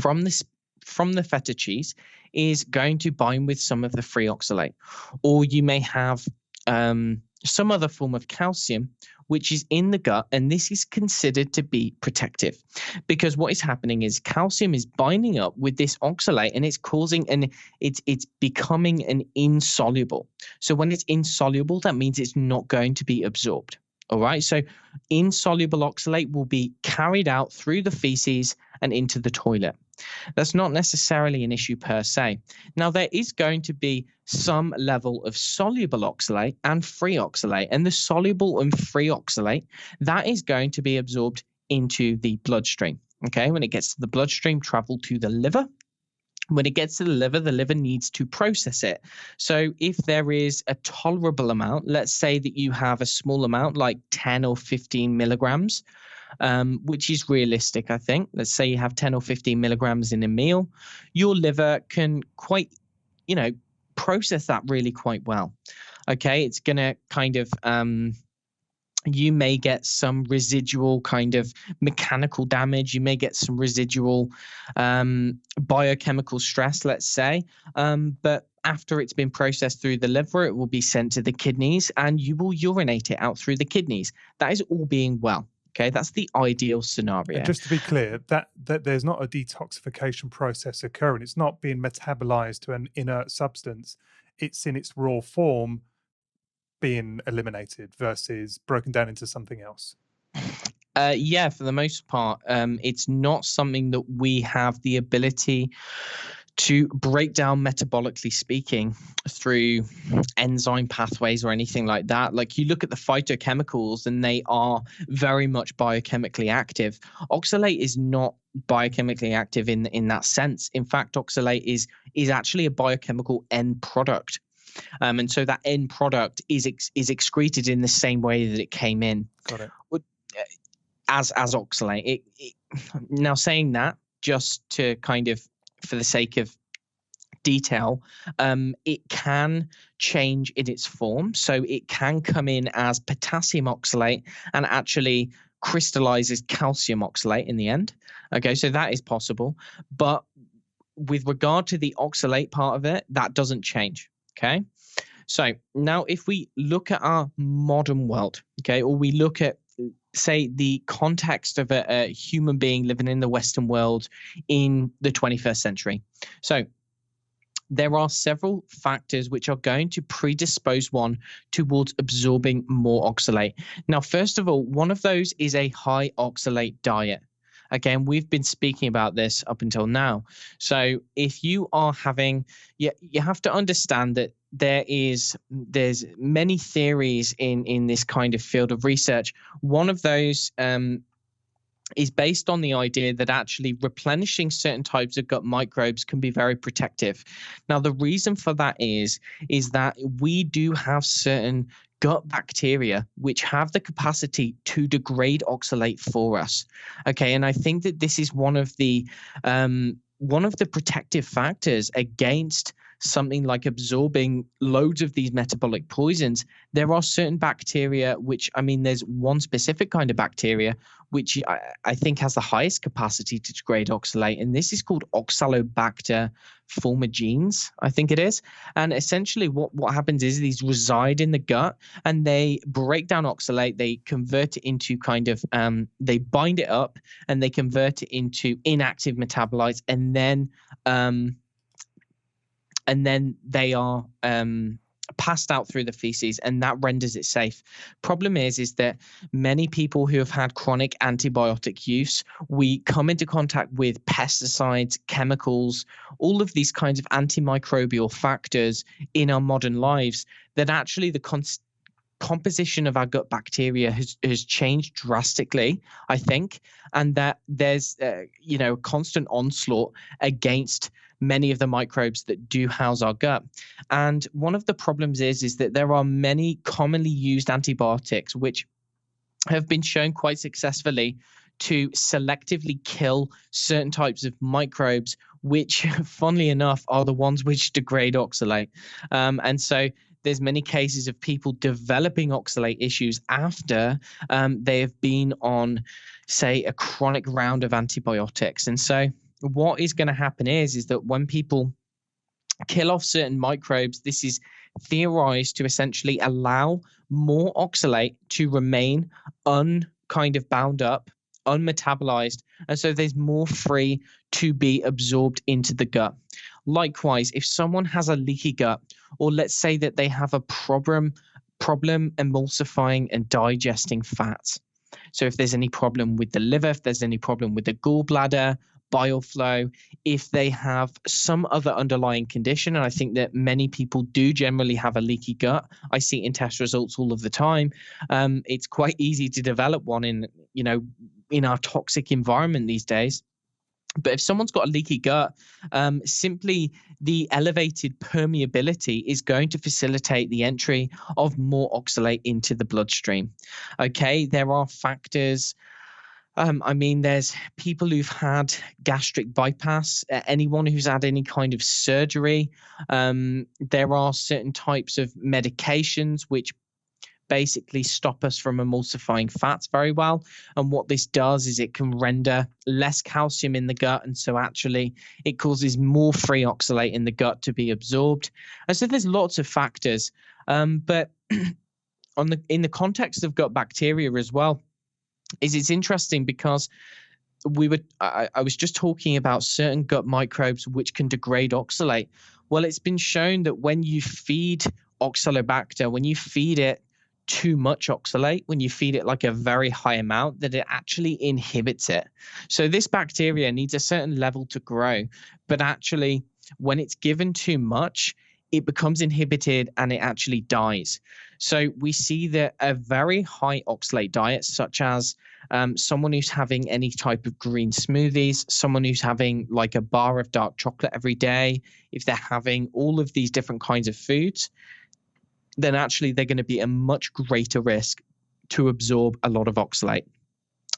from the feta cheese, is going to bind with some of the free oxalate. Or you may have some other form of calcium which is in the gut, and this is considered to be protective, because what is happening is calcium is binding up with this oxalate, and it's causing it's becoming an insoluble. So when it's insoluble, that means it's not going to be absorbed. All right, so insoluble oxalate will be carried out through the feces and into the toilet. That's not necessarily an issue per se. Now, there is going to be some level of soluble oxalate and free oxalate, and the soluble and free oxalate, that is going to be absorbed into the bloodstream. Okay, when it gets to the bloodstream, travel to the liver. When it gets to the liver needs to process it. So if there is a tolerable amount, let's say that you have a small amount like 10 or 15 milligrams, which is realistic, I think. Let's say you have 10 or 15 milligrams in a meal. Your liver can quite, process that really quite well. Okay, it's going to kind of you may get some residual kind of mechanical damage. You may get some residual biochemical stress, let's say. But after it's been processed through the liver, it will be sent to the kidneys, and you will urinate it out through the kidneys. That is all being well. Okay, that's the ideal scenario. And just to be clear, that there's not a detoxification process occurring. It's not being metabolized to an inert substance. It's in its raw form being eliminated versus broken down into something else. Yeah, for the most part, it's not something that we have the ability to break down metabolically speaking through enzyme pathways or anything like that. Like, you look at the phytochemicals and they are very much biochemically active. Oxalate is not biochemically active in that sense. In fact, oxalate is actually a biochemical end product. And so that end product is excreted in the same way that it came in. Got it. As oxalate. Now, saying that, just to kind of, for the sake of detail, it can change in its form. So it can come in as potassium oxalate and actually crystallizes calcium oxalate in the end. Okay, so that is possible. But with regard to the oxalate part of it, that doesn't change. Okay, so now if we look at our modern world, okay, or we look at, say, the context of a human being living in the Western world in the 21st century. So there are several factors which are going to predispose one towards absorbing more oxalate. Now, first of all, one of those is a high oxalate diet. Again, we've been speaking about this up until now. So if you are having, you have to understand that there's many theories in this kind of field of research. One of those is based on the idea that actually replenishing certain types of gut microbes can be very protective. Now, the reason for that is that we do have certain gut bacteria which have the capacity to degrade oxalate for us. Okay, and I think that this is one of the protective factors against something like absorbing loads of these metabolic poisons. There are certain bacteria which, there's one specific kind of bacteria which I think has the highest capacity to degrade oxalate, and this is called Oxalobacter formigenes, I think it is. And essentially what happens is these reside in the gut and they break down oxalate, they convert it into kind of, they bind it up and they convert it into inactive metabolites, and then they are passed out through the feces, and that renders it safe. Problem is that many people who have had chronic antibiotic use, we come into contact with pesticides, chemicals, all of these kinds of antimicrobial factors in our modern lives, that actually the composition of our gut bacteria has changed drastically, I think, and that there's a constant onslaught against many of the microbes that do house our gut. And one of the problems is that there are many commonly used antibiotics which have been shown quite successfully to selectively kill certain types of microbes, which, funnily enough, are the ones which degrade oxalate. And so there's many cases of people developing oxalate issues after they have been on, say, a chronic round of antibiotics. And so what is going to happen is that when people kill off certain microbes, this is theorized to essentially allow more oxalate to remain bound up, unmetabolized, and so there's more free to be absorbed into the gut. Likewise, if someone has a leaky gut, or let's say that they have a problem emulsifying and digesting fats. So if there's any problem with the liver, if there's any problem with the gallbladder, bile flow, if they have some other underlying condition, and I think that many people do generally have a leaky gut. I see it in test results all of the time. It's quite easy to develop one in our toxic environment these days. But if someone's got a leaky gut, simply the elevated permeability is going to facilitate the entry of more oxalate into the bloodstream. Okay, there are factors. There's people who've had gastric bypass, anyone who's had any kind of surgery. There are certain types of medications which basically stop us from emulsifying fats very well. And what this does is it can render less calcium in the gut. And so actually it causes more free oxalate in the gut to be absorbed. And so there's lots of factors. But in the context of gut bacteria as well, it's interesting because I was just talking about certain gut microbes which can degrade oxalate. Well, it's been shown that when you feed Oxalobacter, when you feed it too much oxalate, when you feed it like a very high amount, that it actually inhibits it. So this bacteria needs a certain level to grow, but actually when it's given too much, it becomes inhibited and it actually dies. So we see that a very high oxalate diet, such as someone who's having any type of green smoothies, someone who's having like a bar of dark chocolate every day, if they're having all of these different kinds of foods, then actually they're going to be a much greater risk to absorb a lot of oxalate.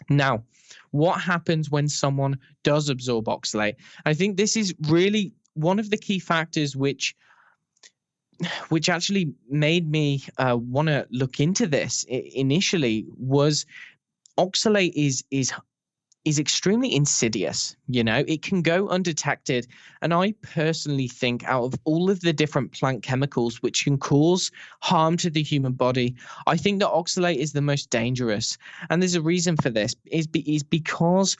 Now, what happens when someone does absorb oxalate? I think this is really one of the key factors which actually made me want to look into this initially was oxalate is extremely insidious. It can go undetected. And I personally think out of all of the different plant chemicals which can cause harm to the human body, I think that oxalate is the most dangerous. And there's a reason for this, is because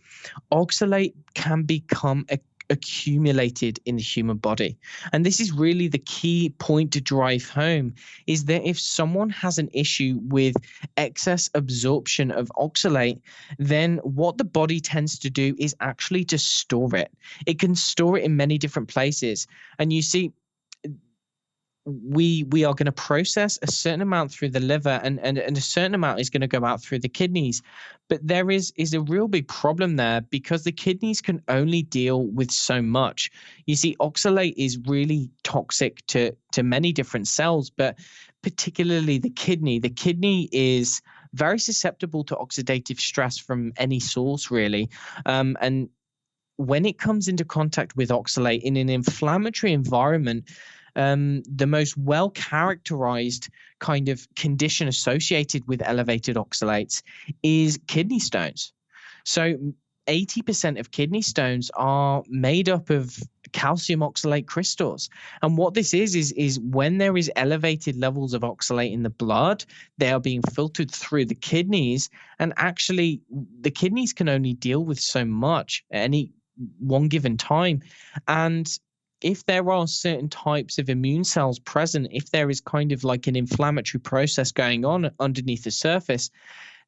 oxalate can become accumulated in the human body. And this is really the key point to drive home, is that if someone has an issue with excess absorption of oxalate, then what the body tends to do is actually to store it. It can store it in many different places. And you see, we are going to process a certain amount through the liver, and a certain amount is going to go out through the kidneys. But there is a real big problem there, because the kidneys can only deal with so much. You see, oxalate is really toxic to many different cells, but particularly the kidney. The kidney is very susceptible to oxidative stress from any source, really. And when it comes into contact with oxalate in an inflammatory environment, the most well-characterized kind of condition associated with elevated oxalates is kidney stones. So 80% of kidney stones are made up of calcium oxalate crystals. And what this is when there is elevated levels of oxalate in the blood, they are being filtered through the kidneys. And actually, the kidneys can only deal with so much at any one given time. And if there are certain types of immune cells present, if there is kind of like an inflammatory process going on underneath the surface,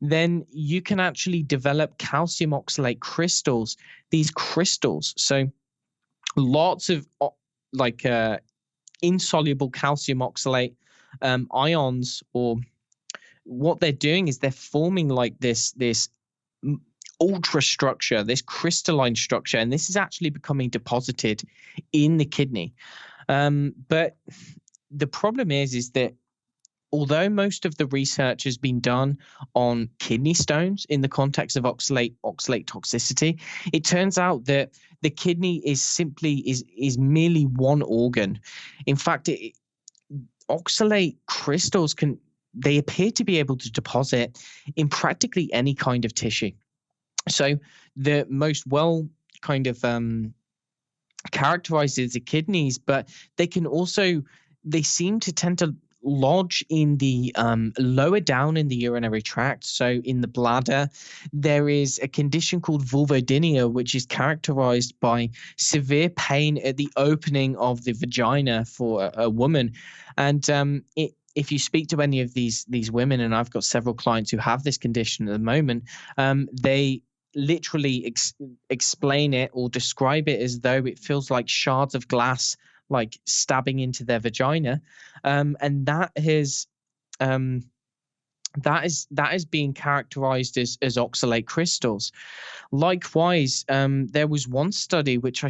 then you can actually develop calcium oxalate crystals. These crystals, so lots of insoluble calcium oxalate ions, or what they're doing is they're forming like this ultra structure, this crystalline structure, and this is actually becoming deposited in the kidney. But the problem is that although most of the research has been done on kidney stones in the context of oxalate toxicity, it turns out that the kidney is merely one organ. In fact, oxalate crystals they appear to be able to deposit in practically any kind of tissue. So the most well kind of characterized is the kidneys, but they seem to tend to lodge in the lower down in the urinary tract. So in the bladder, there is a condition called vulvodynia, which is characterized by severe pain at the opening of the vagina for a woman. And if you speak to any of these women, and I've got several clients who have this condition at the moment, they literally explain it or describe it as though it feels like shards of glass like stabbing into their vagina, and that is being characterized as oxalate crystals. Likewise, there was one study which I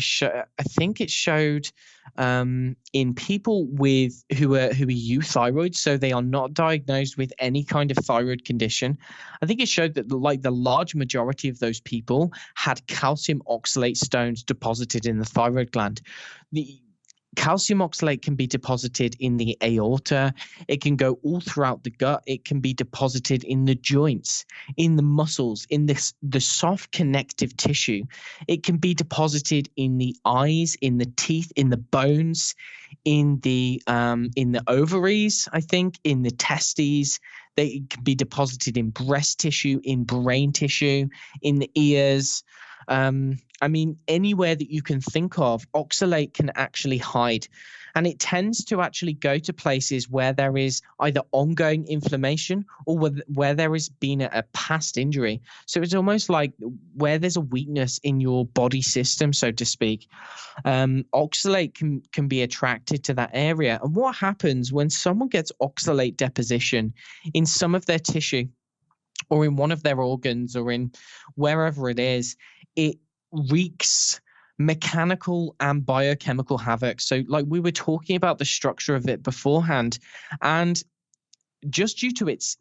think it showed in people who are euthyroid, so they are not diagnosed with any kind of thyroid condition. I think it showed that the large majority of those people had calcium oxalate stones deposited in the thyroid gland. The calcium oxalate can be deposited in the aorta. It can go all throughout the gut. It can be deposited in the joints, in the muscles, in the soft connective tissue. It can be deposited in the eyes, in the teeth, in the bones, in the ovaries, I think, in the testes. They can be deposited in breast tissue, in brain tissue, in the ears. I mean, anywhere that you can think of, oxalate can actually hide. And it tends to actually go to places where there is either ongoing inflammation or where there has been a past injury. So it's almost like where there's a weakness in your body system, so to speak. Oxalate can be attracted to that area. And what happens when someone gets oxalate deposition in some of their tissue or in one of their organs or in wherever it is, it wreaks mechanical and biochemical havoc. So like we were talking about the structure of it beforehand, and just due to its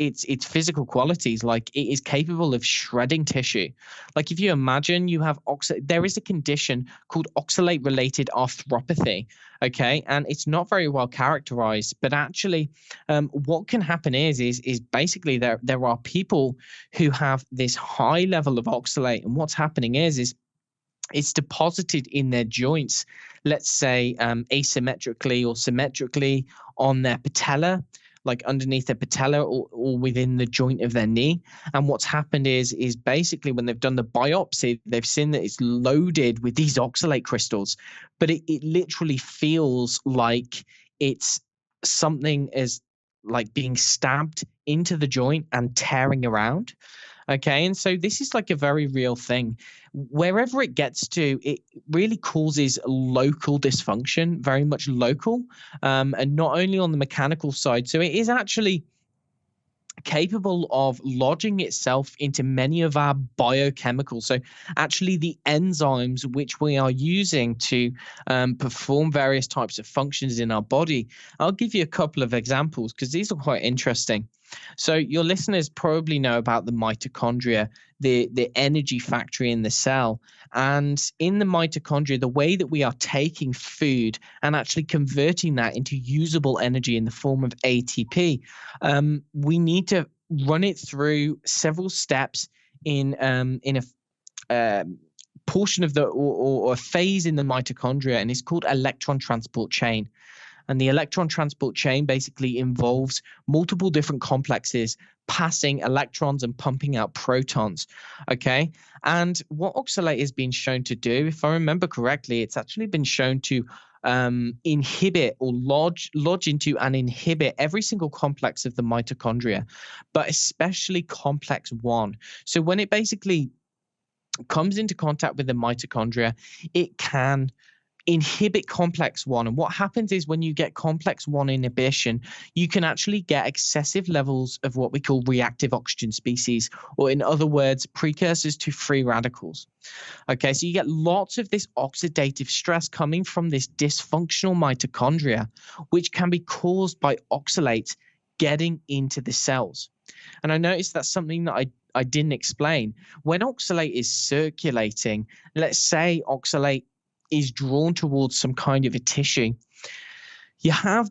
physical qualities, like it is capable of shredding tissue. Like if you imagine you have there is a condition called oxalate related arthropathy. Okay. And it's not very well characterized, but actually what can happen is basically there are people who have this high level of oxalate, and what's happening is it's deposited in their joints, let's say asymmetrically or symmetrically on their patella, like underneath their patella or within the joint of their knee. And what's happened is basically when they've done the biopsy, they've seen that it's loaded with these oxalate crystals, but it literally feels like it's something as like being stabbed into the joint and tearing around. Okay. And so this is like a very real thing. Wherever it gets to, it really causes local dysfunction, very much local, and not only on the mechanical side. So it is actually capable of lodging itself into many of our biochemicals. So actually the enzymes which we are using to perform various types of functions in our body. I'll give you a couple of examples because these are quite interesting. So your listeners probably know about the mitochondria, the energy factory in the cell. And in the mitochondria, the way that we are taking food and actually converting that into usable energy in the form of ATP, we need to run it through several steps in a portion of the or a phase in the mitochondria, and it's called electron transport chain. And the electron transport chain basically involves multiple different complexes passing electrons and pumping out protons. Okay. And what oxalate has been shown to do, if I remember correctly, it's actually been shown to inhibit or lodge into and inhibit every single complex of the mitochondria, but especially complex 1. So when it basically comes into contact with the mitochondria, it can inhibit complex 1. And what happens is when you get complex 1 inhibition, you can actually get excessive levels of what we call reactive oxygen species, or in other words, precursors to free radicals. Okay, so you get lots of this oxidative stress coming from this dysfunctional mitochondria, which can be caused by oxalate getting into the cells. And I noticed that's something that I didn't explain. When oxalate is circulating, let's say oxalate is drawn towards some kind of a tissue, you have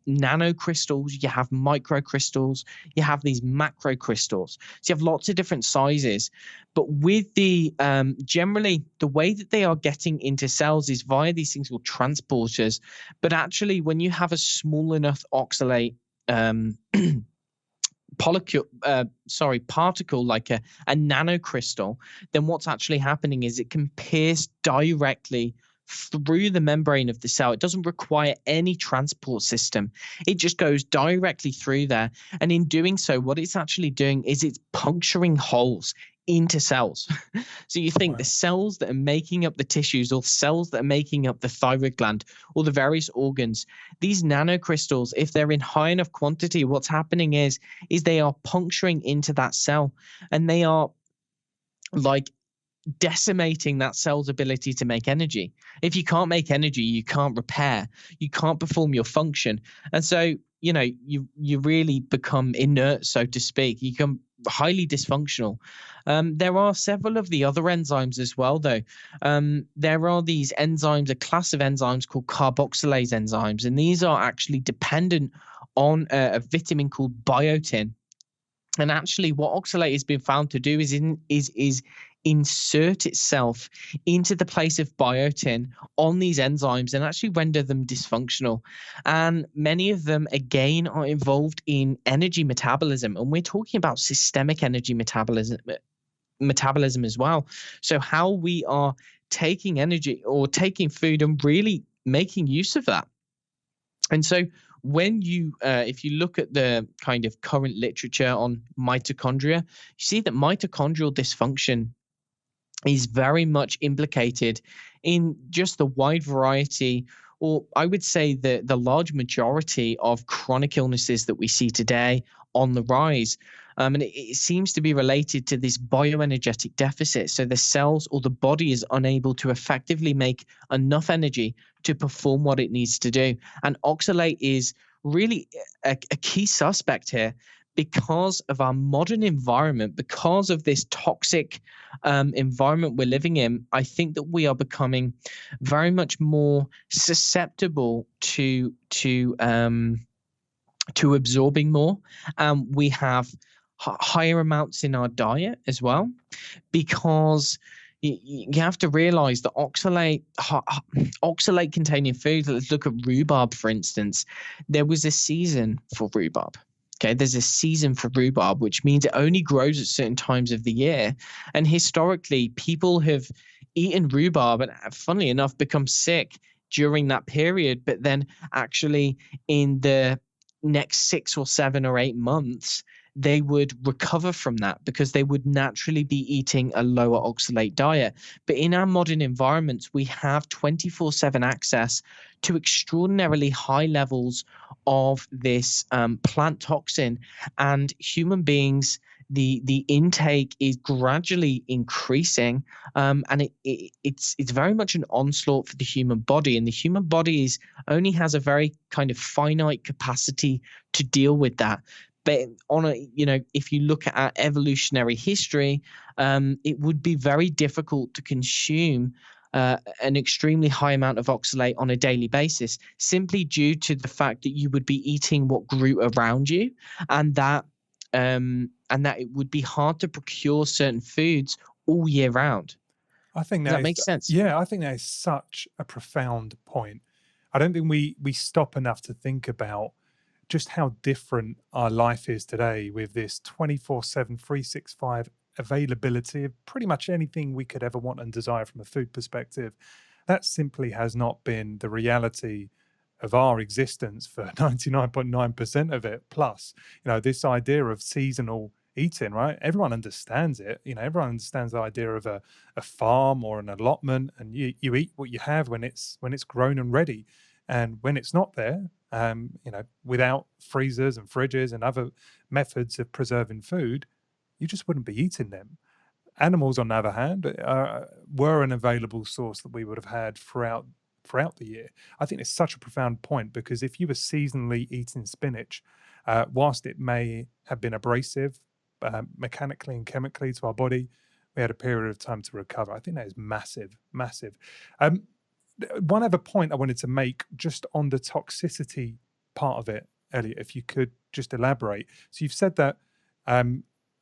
nanocrystals, you have microcrystals, you have these macrocrystals. So you have lots of different sizes, but with the generally the way that they are getting into cells is via these things called transporters. But actually, when you have a small enough oxalate particle like a nanocrystal, then what's actually happening is it can pierce directly through the membrane of the cell. It doesn't require any transport system. It just goes directly through there. And in doing so, what it's actually doing is it's puncturing holes into cells. So you think the cells that are making up the tissues, or cells that are making up the thyroid gland, or the various organs, these nanocrystals, if they're in high enough quantity, what's happening is they are puncturing into that cell, and they are like decimating that cell's ability to make energy. If you can't make energy, you can't repair, you can't perform your function. And so, you really become inert, so to speak. You become highly dysfunctional. There are several of the other enzymes as well, though. There are these enzymes, a class of enzymes called carboxylase enzymes, and these are actually dependent on a vitamin called biotin. And actually, what oxalate has been found to do is insert itself into the place of biotin on these enzymes and actually render them dysfunctional. And many of them, again, are involved in energy metabolism. And we're talking about systemic energy metabolism as well. So how we are taking energy or taking food and really making use of that. And so when you, if you look at the kind of current literature on mitochondria, you see that mitochondrial dysfunction is very much implicated in just the wide variety, or I would say the large majority of chronic illnesses that we see today on the rise. And it seems to be related to this bioenergetic deficit. So the cells or the body is unable to effectively make enough energy to perform what it needs to do. And oxalate is really a key suspect here, because of our modern environment, because of this toxic environment we're living in. I think that we are becoming very much more susceptible to absorbing more. We have higher amounts in our diet as well, because you have to realize that oxalate containing foods, let's look at rhubarb, for instance. There was a season for rhubarb. Okay, there's a season for rhubarb, which means it only grows at certain times of the year. And historically, people have eaten rhubarb and, funnily enough, become sick during that period. But then actually in the next 6 or 7 or 8 months, they would recover from that because they would naturally be eating a lower oxalate diet. But in our modern environments, we have 24/7 access to extraordinarily high levels of this plant toxin, and human beings, the intake is gradually increasing, and it's very much an onslaught for the human body. And the human body only has a very kind of finite capacity to deal with that. But if you look at our evolutionary history, it would be very difficult to consume an extremely high amount of oxalate on a daily basis, simply due to the fact that you would be eating what grew around you, and that it would be hard to procure certain foods all year round. I think Does that make sense? Yeah, I think that is such a profound point. I don't think we stop enough to think about just how different our life is today, with this 24/7, 365 availability of pretty much anything we could ever want and desire from a food perspective. that simply has not been the reality of our existence for 99.9% of it. Plus, this idea of seasonal eating, right? Everyone understands it. Everyone understands the idea of a farm or an allotment, and you eat what you have when it's grown and ready. And when it's not there, without freezers and fridges and other methods of preserving food, you just wouldn't be eating them. Animals, on the other hand, were an available source that we would have had throughout the year. I think it's such a profound point, because if you were seasonally eating spinach, whilst it may have been abrasive mechanically and chemically to our body, we had a period of time to recover. I think that is massive, massive. One other point I wanted to make just on the toxicity part of it, Elliot, if you could just elaborate. So you've said that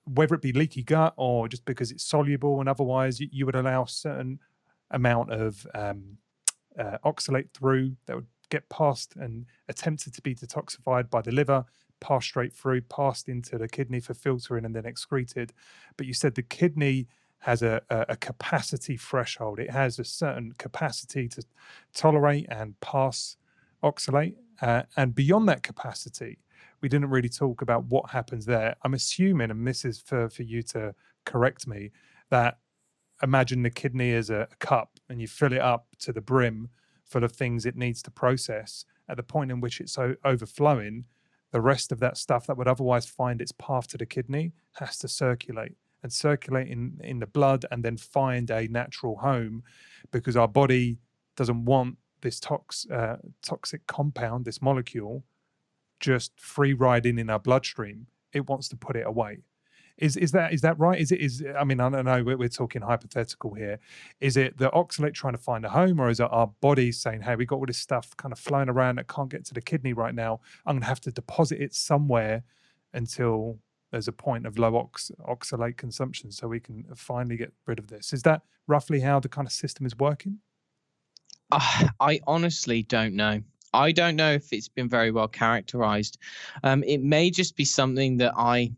whether it be leaky gut or just because it's soluble and otherwise, you would allow a certain amount of oxalate through that would get passed and attempted to be detoxified by the liver, passed straight through, passed into the kidney for filtering and then excreted. But you said the kidney has a capacity threshold. It has a certain capacity to tolerate and pass oxalate. And beyond that capacity, we didn't really talk about what happens there. I'm assuming, and this is for you to correct me, that imagine the kidney as a cup and you fill it up to the brim full of things it needs to process. At the point in which it's overflowing, the rest of that stuff that would otherwise find its path to the kidney has to circulate in the blood and then find a natural home, because our body doesn't want this toxic compound, this molecule, just free riding in our bloodstream. It wants to put it away. Is that right? I mean, I don't know, we're talking hypothetical here. Is it the oxalate trying to find a home, or is it our body saying, hey, we got all this stuff kind of flowing around that can't get to the kidney right now. I'm going to have to deposit it somewhere until there's a point of low oxalate consumption so we can finally get rid of this. Is that roughly how the kind of system is working? I honestly don't know. I don't know if it's been very well characterized. It may just be something that I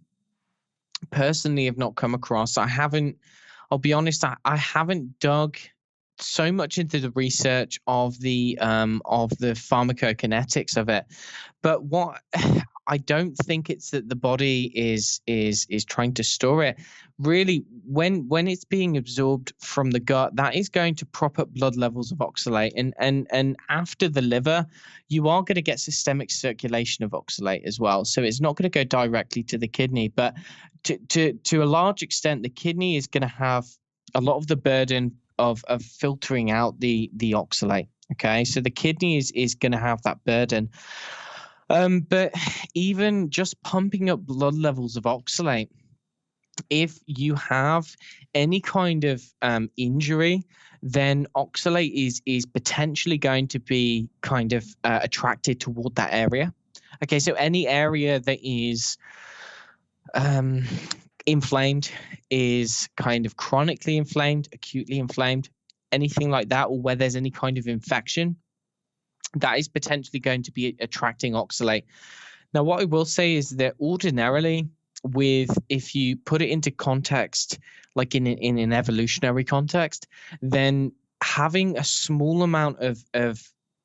personally have not come across. I'll be honest, I haven't dug so much into the research of the pharmacokinetics of it. But what I don't think it's that the body is trying to store it. Really, when it's being absorbed from the gut, that is going to prop up blood levels of oxalate, and after the liver, you are going to get systemic circulation of oxalate as well. So it's not going to go directly to the kidney, but to a large extent, the kidney is going to have a lot of the burden of filtering out the oxalate. Okay, so the kidney is going to have that burden. But even just pumping up blood levels of oxalate, if you have any kind of injury, then oxalate is potentially going to be kind of attracted toward that area. Okay, so any area that is inflamed, is kind of chronically inflamed, acutely inflamed, anything like that, or where there's any kind of infection, that is potentially going to be attracting oxalate. Now, what I will say is that ordinarily, if you put it into context, like in an evolutionary context, then having a small amount of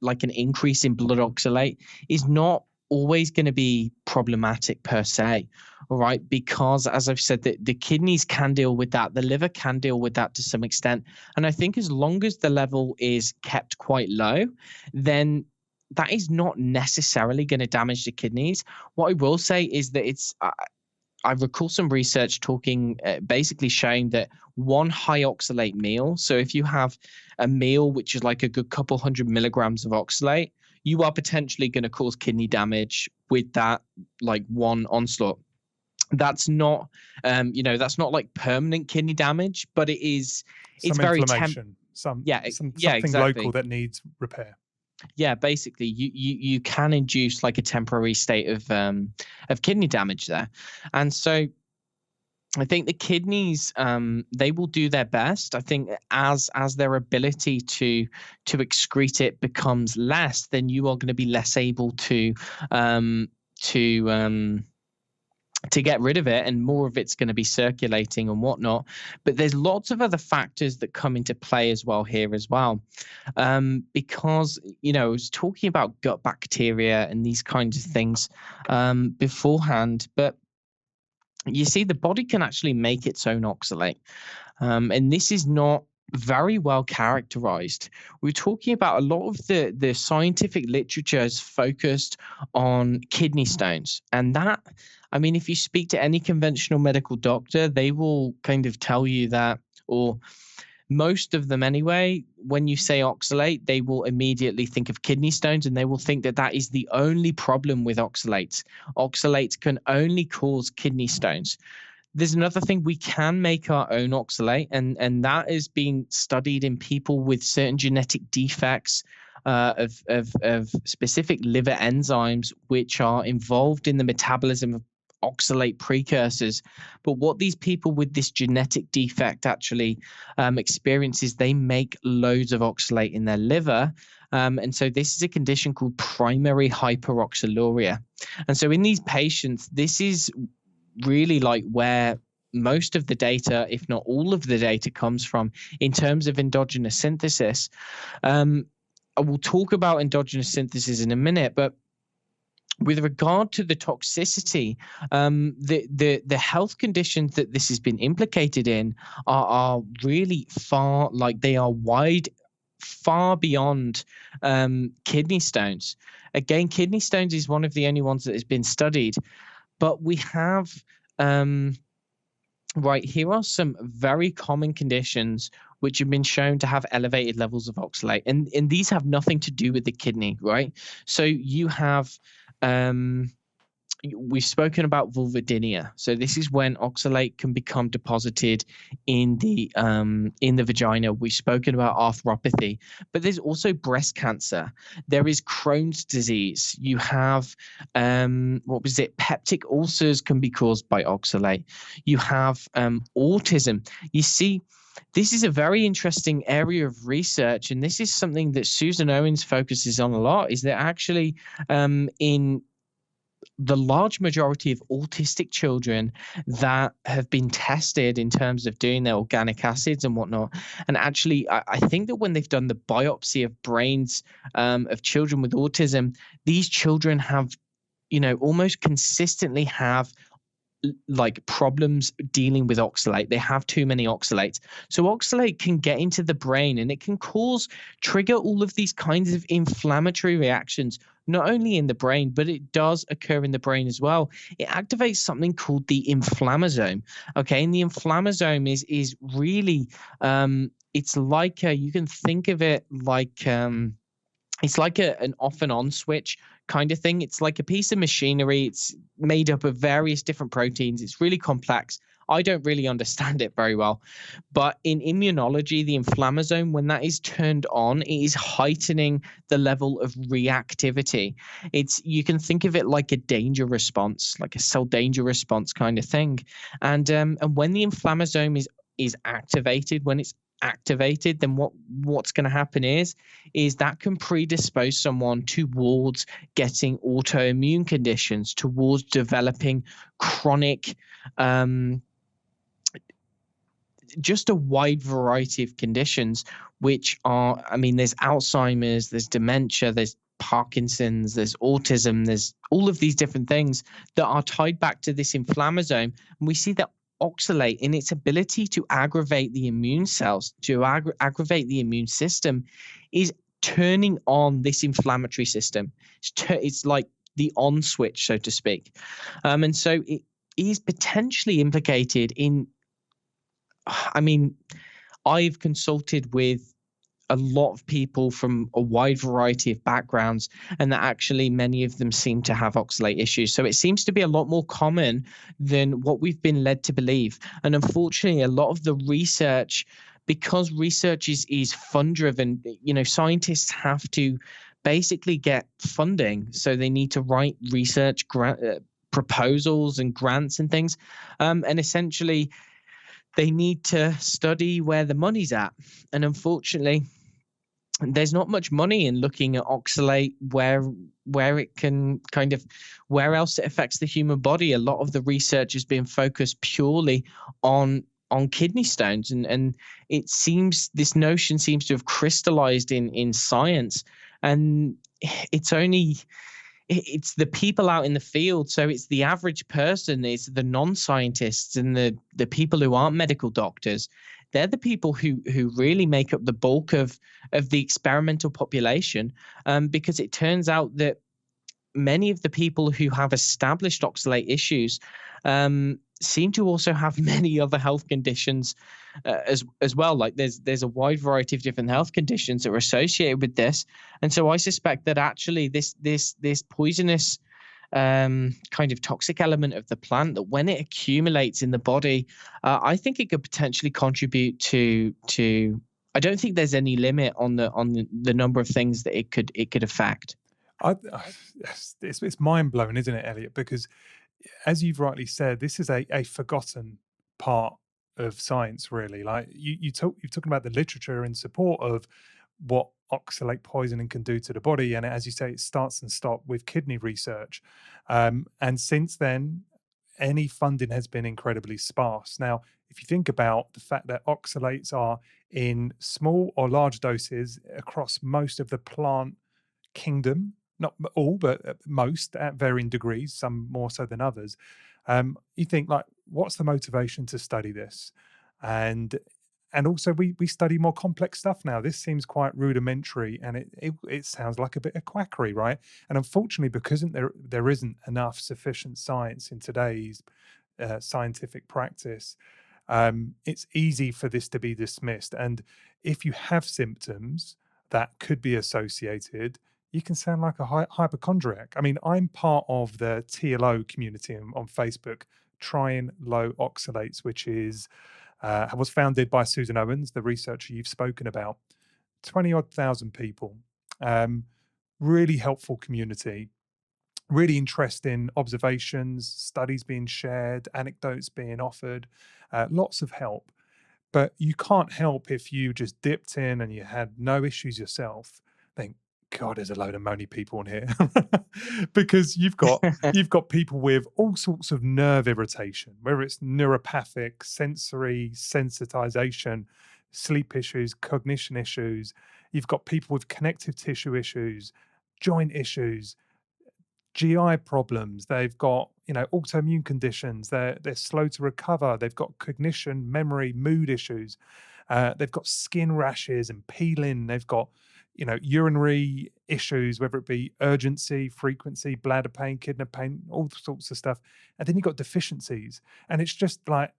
like an increase in blood oxalate is not always going to be problematic per se, all right? Because as I've said, the kidneys can deal with that, the liver can deal with that to some extent, and I think as long as the level is kept quite low, then that is not necessarily going to damage the kidneys. What I will say is that I recall some research talking, basically showing that one high oxalate meal, so if you have a meal which is like a good couple 100 milligrams of oxalate, you are potentially going to cause kidney damage with that, like one onslaught. That's not, that's not like permanent kidney damage, but it's very inflammation, something exactly. local that needs repair. Yeah, basically, you can induce like a temporary state of kidney damage there, and so I think the kidneys, they will do their best. I think as their ability to excrete it becomes less, then you are going to be less able to to get rid of it, and more of it's going to be circulating and whatnot. But there's lots of other factors that come into play as well here as well, because I was talking about gut bacteria and these kinds of things beforehand, but you see the body can actually make its own oxalate, and this is not very well characterized. We're talking about a lot of the scientific literature is focused on kidney stones, and that, I mean, if you speak to any conventional medical doctor, they will kind of tell you that, or most of them anyway, when you say oxalate, they will immediately think of kidney stones, and they will think that that is the only problem with oxalates. Oxalates can only cause kidney stones. There's another thing: we can make our own oxalate, and that is being studied in people with certain genetic defects of specific liver enzymes which are involved in the metabolism of oxalate precursors. But what these people with this genetic defect actually experience is they make loads of oxalate in their liver. And so this is a condition called primary hyperoxaluria. And so in these patients, this is really like where most of the data, if not all of the data, comes from in terms of endogenous synthesis. I will talk about endogenous synthesis in a minute, but with regard to the toxicity, the health conditions that this has been implicated in are really far, like they are wide, far beyond kidney stones. Again, kidney stones is one of the only ones that has been studied. But we have, right, here are some very common conditions which have been shown to have elevated levels of oxalate. And these have nothing to do with the kidney, right? So you have, we've spoken about vulvodynia. So this is when oxalate can become deposited in the vagina. We've spoken about arthropathy, but there's also breast cancer. There is Crohn's disease. You have peptic ulcers can be caused by oxalate. You have autism. You see, this is a very interesting area of research, and this is something that Susan Owens focuses on a lot, is that actually in the large majority of autistic children that have been tested in terms of doing their organic acids and whatnot, and actually I think that when they've done the biopsy of brains of children with autism, these children have, almost consistently have like problems dealing with oxalate. They have too many oxalates. So oxalate can get into the brain, and it can trigger all of these kinds of inflammatory reactions, not only in the brain, but it does occur in the brain as well. It activates something called the inflammasome. Okay, and the inflammasome is really it's like you can think of it like it's like an off and on switch kind of thing. It's like a piece of machinery. It's made up of various different proteins. It's really complex. I don't really understand it very well. But in immunology, the inflammasome, when that is turned on, it is heightening the level of reactivity. You can think of it like a danger response, like a cell danger response kind of thing. And when the inflammasome is activated, when it's activated, then what's going to happen is that can predispose someone towards getting autoimmune conditions, towards developing chronic just a wide variety of conditions, which are, I mean, there's Alzheimer's, there's dementia, there's Parkinson's, there's autism, there's all of these different things that are tied back to this inflammasome. And we see that oxalate, in its ability to aggravate the immune cells, to aggravate the immune system, is turning on this inflammatory system. It's like the on switch, so to speak. And so it is potentially implicated in, I mean, I've consulted with a lot of people from a wide variety of backgrounds, and that actually many of them seem to have oxalate issues. So it seems to be a lot more common than what we've been led to believe. And unfortunately, a lot of the research, because research is fund driven, scientists have to basically get funding. So they need to write research proposals and grants and things. And essentially, they need to study where the money's at. And unfortunately, there's not much money in looking at oxalate where where it can kind of, where else it affects the human body. A lot of the research has been focused purely on kidney stones, and it seems, this notion seems to have crystallized in science, and it's the people out in the field. So it's the average person, it's the non-scientists and the people who aren't medical doctors. They're the people who really make up the bulk of the experimental population, because it turns out that many of the people who have established oxalate issues seem to also have many other health conditions as well. Like there's a wide variety of different health conditions that are associated with this, and so I suspect that actually this poisonous kind of toxic element of the plant, that when it accumulates in the body, I think it could potentially contribute to. I don't think there's any limit on the number of things that it could affect. It's mind blowing, isn't it, Elliot? Because as you've rightly said, this is a forgotten part of science, really. Like you're talking about the literature in support of what oxalate poisoning can do to the body, and as you say, it starts and stops with kidney research. And since then, any funding has been incredibly sparse. Now, if you think about the fact that oxalates are in small or large doses across most of the plant kingdom, not all, but most at varying degrees, some more so than others. You think, like, what's the motivation to study this? And also we study more complex stuff now. This seems quite rudimentary, and it sounds like a bit of quackery, right? And unfortunately, because there isn't enough sufficient science in today's scientific practice, it's easy for this to be dismissed. And if you have symptoms that could be associated, you can sound like a hypochondriac. I mean, I'm part of the TLO community on Facebook, Trying Low Oxalates, which was founded by Susan Owens, the researcher you've spoken about. 20-odd thousand people. Really helpful community. Really interesting observations, studies being shared, anecdotes being offered, lots of help. But you can't help if you just dipped in and you had no issues yourself. Think, God, there's a load of moany people in here. Because you've got people with all sorts of nerve irritation, whether it's neuropathic, sensory sensitization, sleep issues, cognition issues. You've got people with connective tissue issues, joint issues, GI problems. They've got, autoimmune conditions. They're slow to recover. They've got cognition, memory, mood issues. They've got skin rashes and peeling. They've got, urinary issues, whether it be urgency, frequency, bladder pain, kidney pain, all sorts of stuff. And then you've got deficiencies. And it's just like,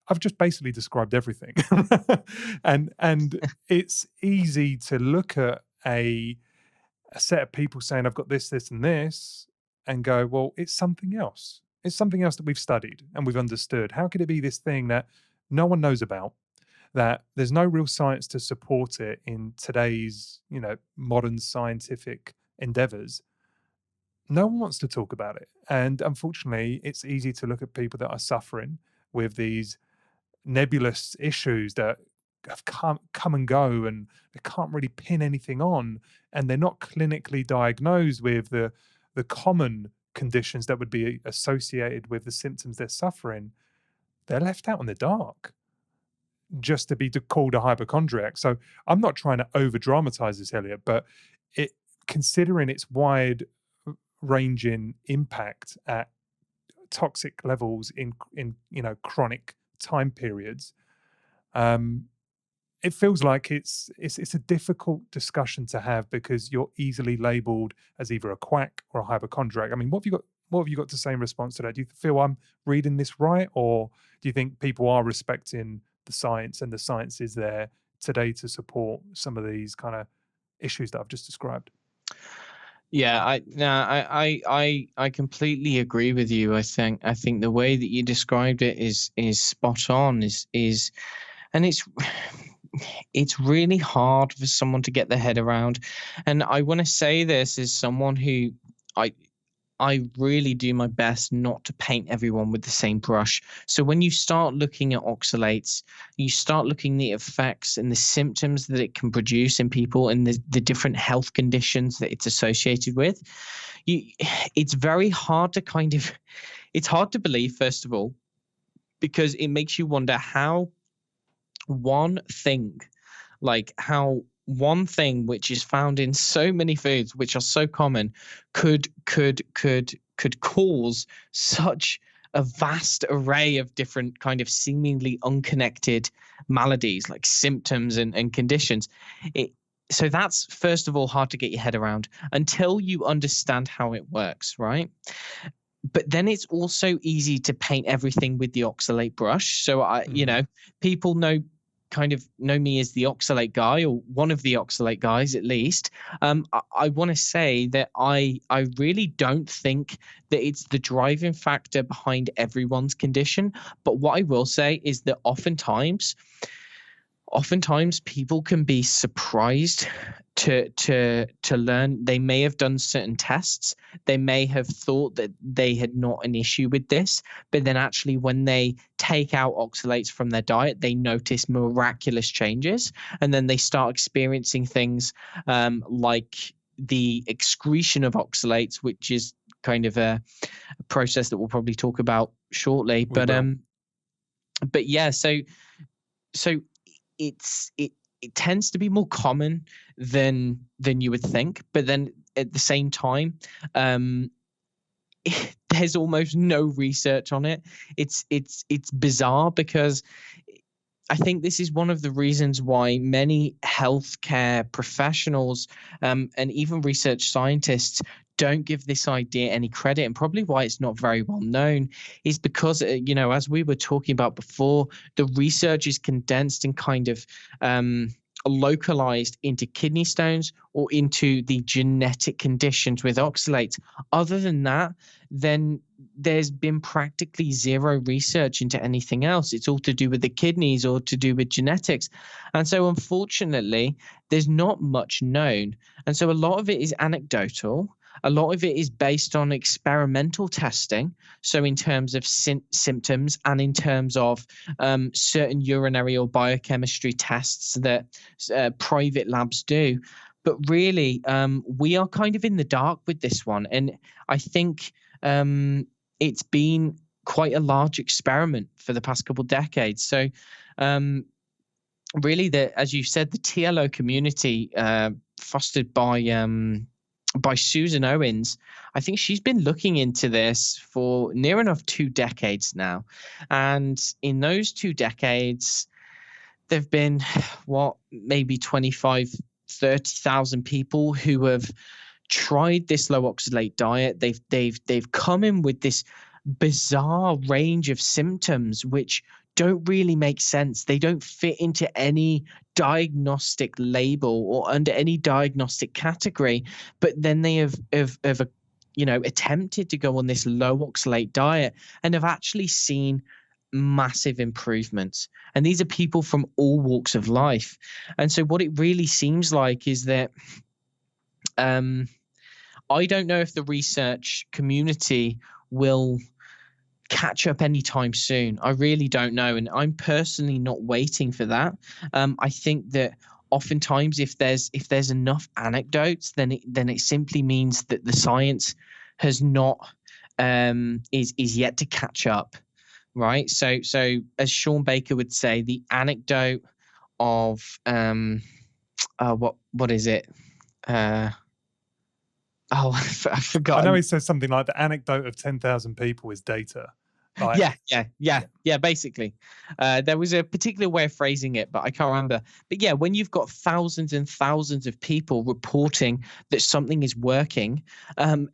I've just basically described everything. and it's easy to look at a set of people saying, I've got this, this, and this, and go, well, it's something else. It's something else that we've studied and we've understood. How could it be this thing that no one knows about, that there's no real science to support it in today's, modern scientific endeavors? No one wants to talk about it. And unfortunately, it's easy to look at people that are suffering with these nebulous issues that have come and go, and they can't really pin anything on, and they're not clinically diagnosed with the common conditions that would be associated with the symptoms they're suffering. They're left out in the dark just to be called a hypochondriac. So I'm not trying to over dramatize this, Elliot, but considering its wide ranging impact at toxic levels in chronic time periods, it feels like it's a difficult discussion to have, because you're easily labeled as either a quack or a hypochondriac. I mean, what have you got to say in response to that? Do you feel I'm reading this right, or do you think people are respecting the science, and the science is there today to support some of these kind of issues that I've just described? Yeah, I completely agree with you. I think the way that you described it is spot on. And it's really hard for someone to get their head around. And I want to say this as someone who I really do my best not to paint everyone with the same brush. So when you start looking at oxalates, you start looking at the effects and the symptoms that it can produce in people and the different health conditions that it's associated with. It's very hard to it's hard to believe, first of all, because it makes you wonder how one thing which is found in so many foods which are so common could cause such a vast array of different kind of seemingly unconnected maladies, like symptoms and conditions. So that's, first of all, hard to get your head around until you understand how it works, right? But then it's also easy to paint everything with the oxalate brush. So people know me as the oxalate guy, or one of the oxalate guys at least. I want to say that I really don't think that it's the driving factor behind everyone's condition. But what I will say is that oftentimes people can be surprised to learn. They may have done certain tests. They may have thought that they had not an issue with this, but then actually when they take out oxalates from their diet, they notice miraculous changes, and then they start experiencing things like the excretion of oxalates, which is kind of a process that we'll probably talk about shortly. But yeah, so it tends to be more common than you would think, but then at the same time, there's almost no research on it. It's bizarre, because I think this is one of the reasons why many healthcare professionals and even research scientists don't give this idea any credit, and probably why it's not very well known is because, as we were talking about before, the research is condensed and kind of localized into kidney stones or into the genetic conditions with oxalates. Other than that, then there's been practically zero research into anything else. It's all to do with the kidneys or to do with genetics. And so unfortunately, there's not much known. And so a lot of it is anecdotal. A lot of it is based on experimental testing. So in terms of symptoms and in terms of certain urinary or biochemistry tests that private labs do. But really, we are kind of in the dark with this one. And I think it's been quite a large experiment for the past couple of decades. So really, as you said, the TLO community fostered by Susan Owens, I think she's been looking into this for near enough 2 decades now. And in those 2 decades, there've been maybe 25, 30,000 people who have tried this low oxalate diet. They've come in with this bizarre range of symptoms which don't really make sense. They don't fit into any diagnostic label or under any diagnostic category. But then they have attempted to go on this low oxalate diet and have actually seen massive improvements. And these are people from all walks of life. And so what it really seems like is that I don't know if the research community will catch up anytime soon. I really don't know, and I'm personally not waiting for that. I think that oftentimes if there's enough anecdotes, then it simply means that the science has not is yet to catch up, right? So as Sean Baker would say, the anecdote of what is it? I forgot. I know he says something like the anecdote of 10,000 people is data. Like, yeah, basically. There was a particular way of phrasing it, but I can't remember. But yeah, when you've got thousands and thousands of people reporting that something is working, and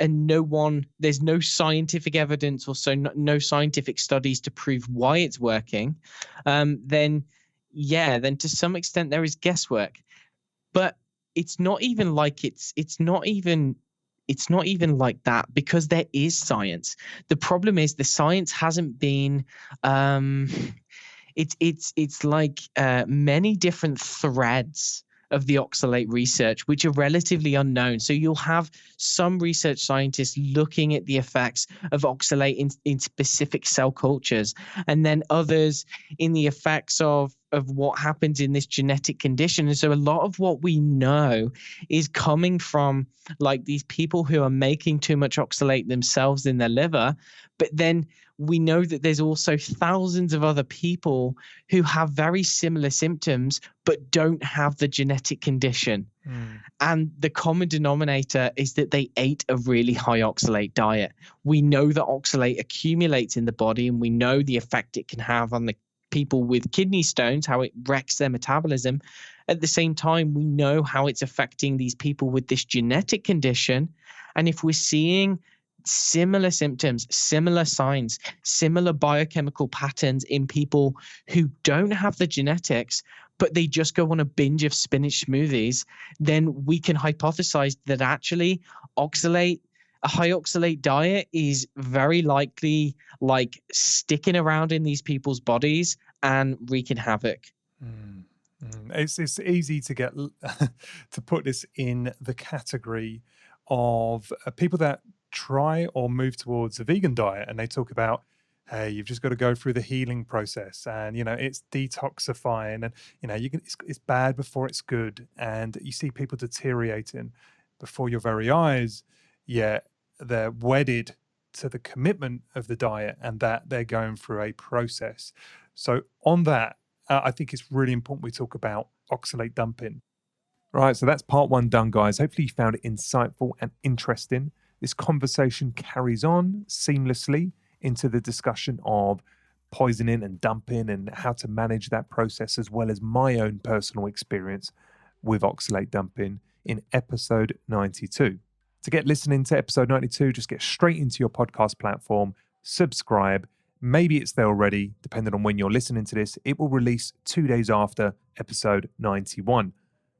there's no scientific evidence or no scientific studies to prove why it's working, then to some extent there is guesswork. But it's not even like it's not even like that, because there is science. The problem is the science hasn't been it's like many different threads of the oxalate research, which are relatively unknown. So you'll have some research scientists looking at the effects of oxalate in specific cell cultures, and then others in the effects of what happens in this genetic condition. And so a lot of what we know is coming from like these people who are making too much oxalate themselves in their liver, but then we know that there's also thousands of other people who have very similar symptoms but don't have the genetic condition. And the common denominator is that they ate a really high oxalate diet. We know that oxalate accumulates in the body, and we know the effect it can have on the people with kidney stones, how it wrecks their metabolism. At the same time, we know how it's affecting these people with this genetic condition. And if we're seeing similar symptoms, similar signs, similar biochemical patterns in people who don't have the genetics, but they just go on a binge of spinach smoothies, then we can hypothesize that actually a high oxalate diet is very likely like sticking around in these people's bodies and wreaking havoc. It's easy to get to put this in the category of people that try or move towards a vegan diet, and they talk about, hey, you've just got to go through the healing process, and it's detoxifying, and it's bad before it's good, and you see people deteriorating before your very eyes, yet they're wedded to the commitment of the diet and that they're going through a process. So on that, I think it's really important we talk about oxalate dumping. Right, so that's part one done, guys. Hopefully you found it insightful and interesting. This conversation carries on seamlessly into the discussion of poisoning and dumping and how to manage that process, as well as my own personal experience with oxalate dumping in episode 92. To get listening to episode 92, just get straight into your podcast platform, subscribe. Maybe it's there already, depending on when you're listening to this. It will release 2 days after episode 91.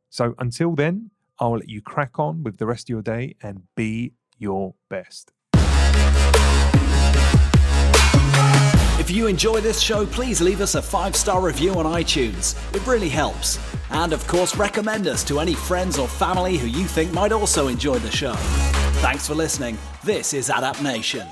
So until then, I'll let you crack on with the rest of your day and be your best. If you enjoy this show, please leave us a 5-star review on iTunes. It really helps. And of course, recommend us to any friends or family who you think might also enjoy the show. Thanks for listening. This is Adapt Nation.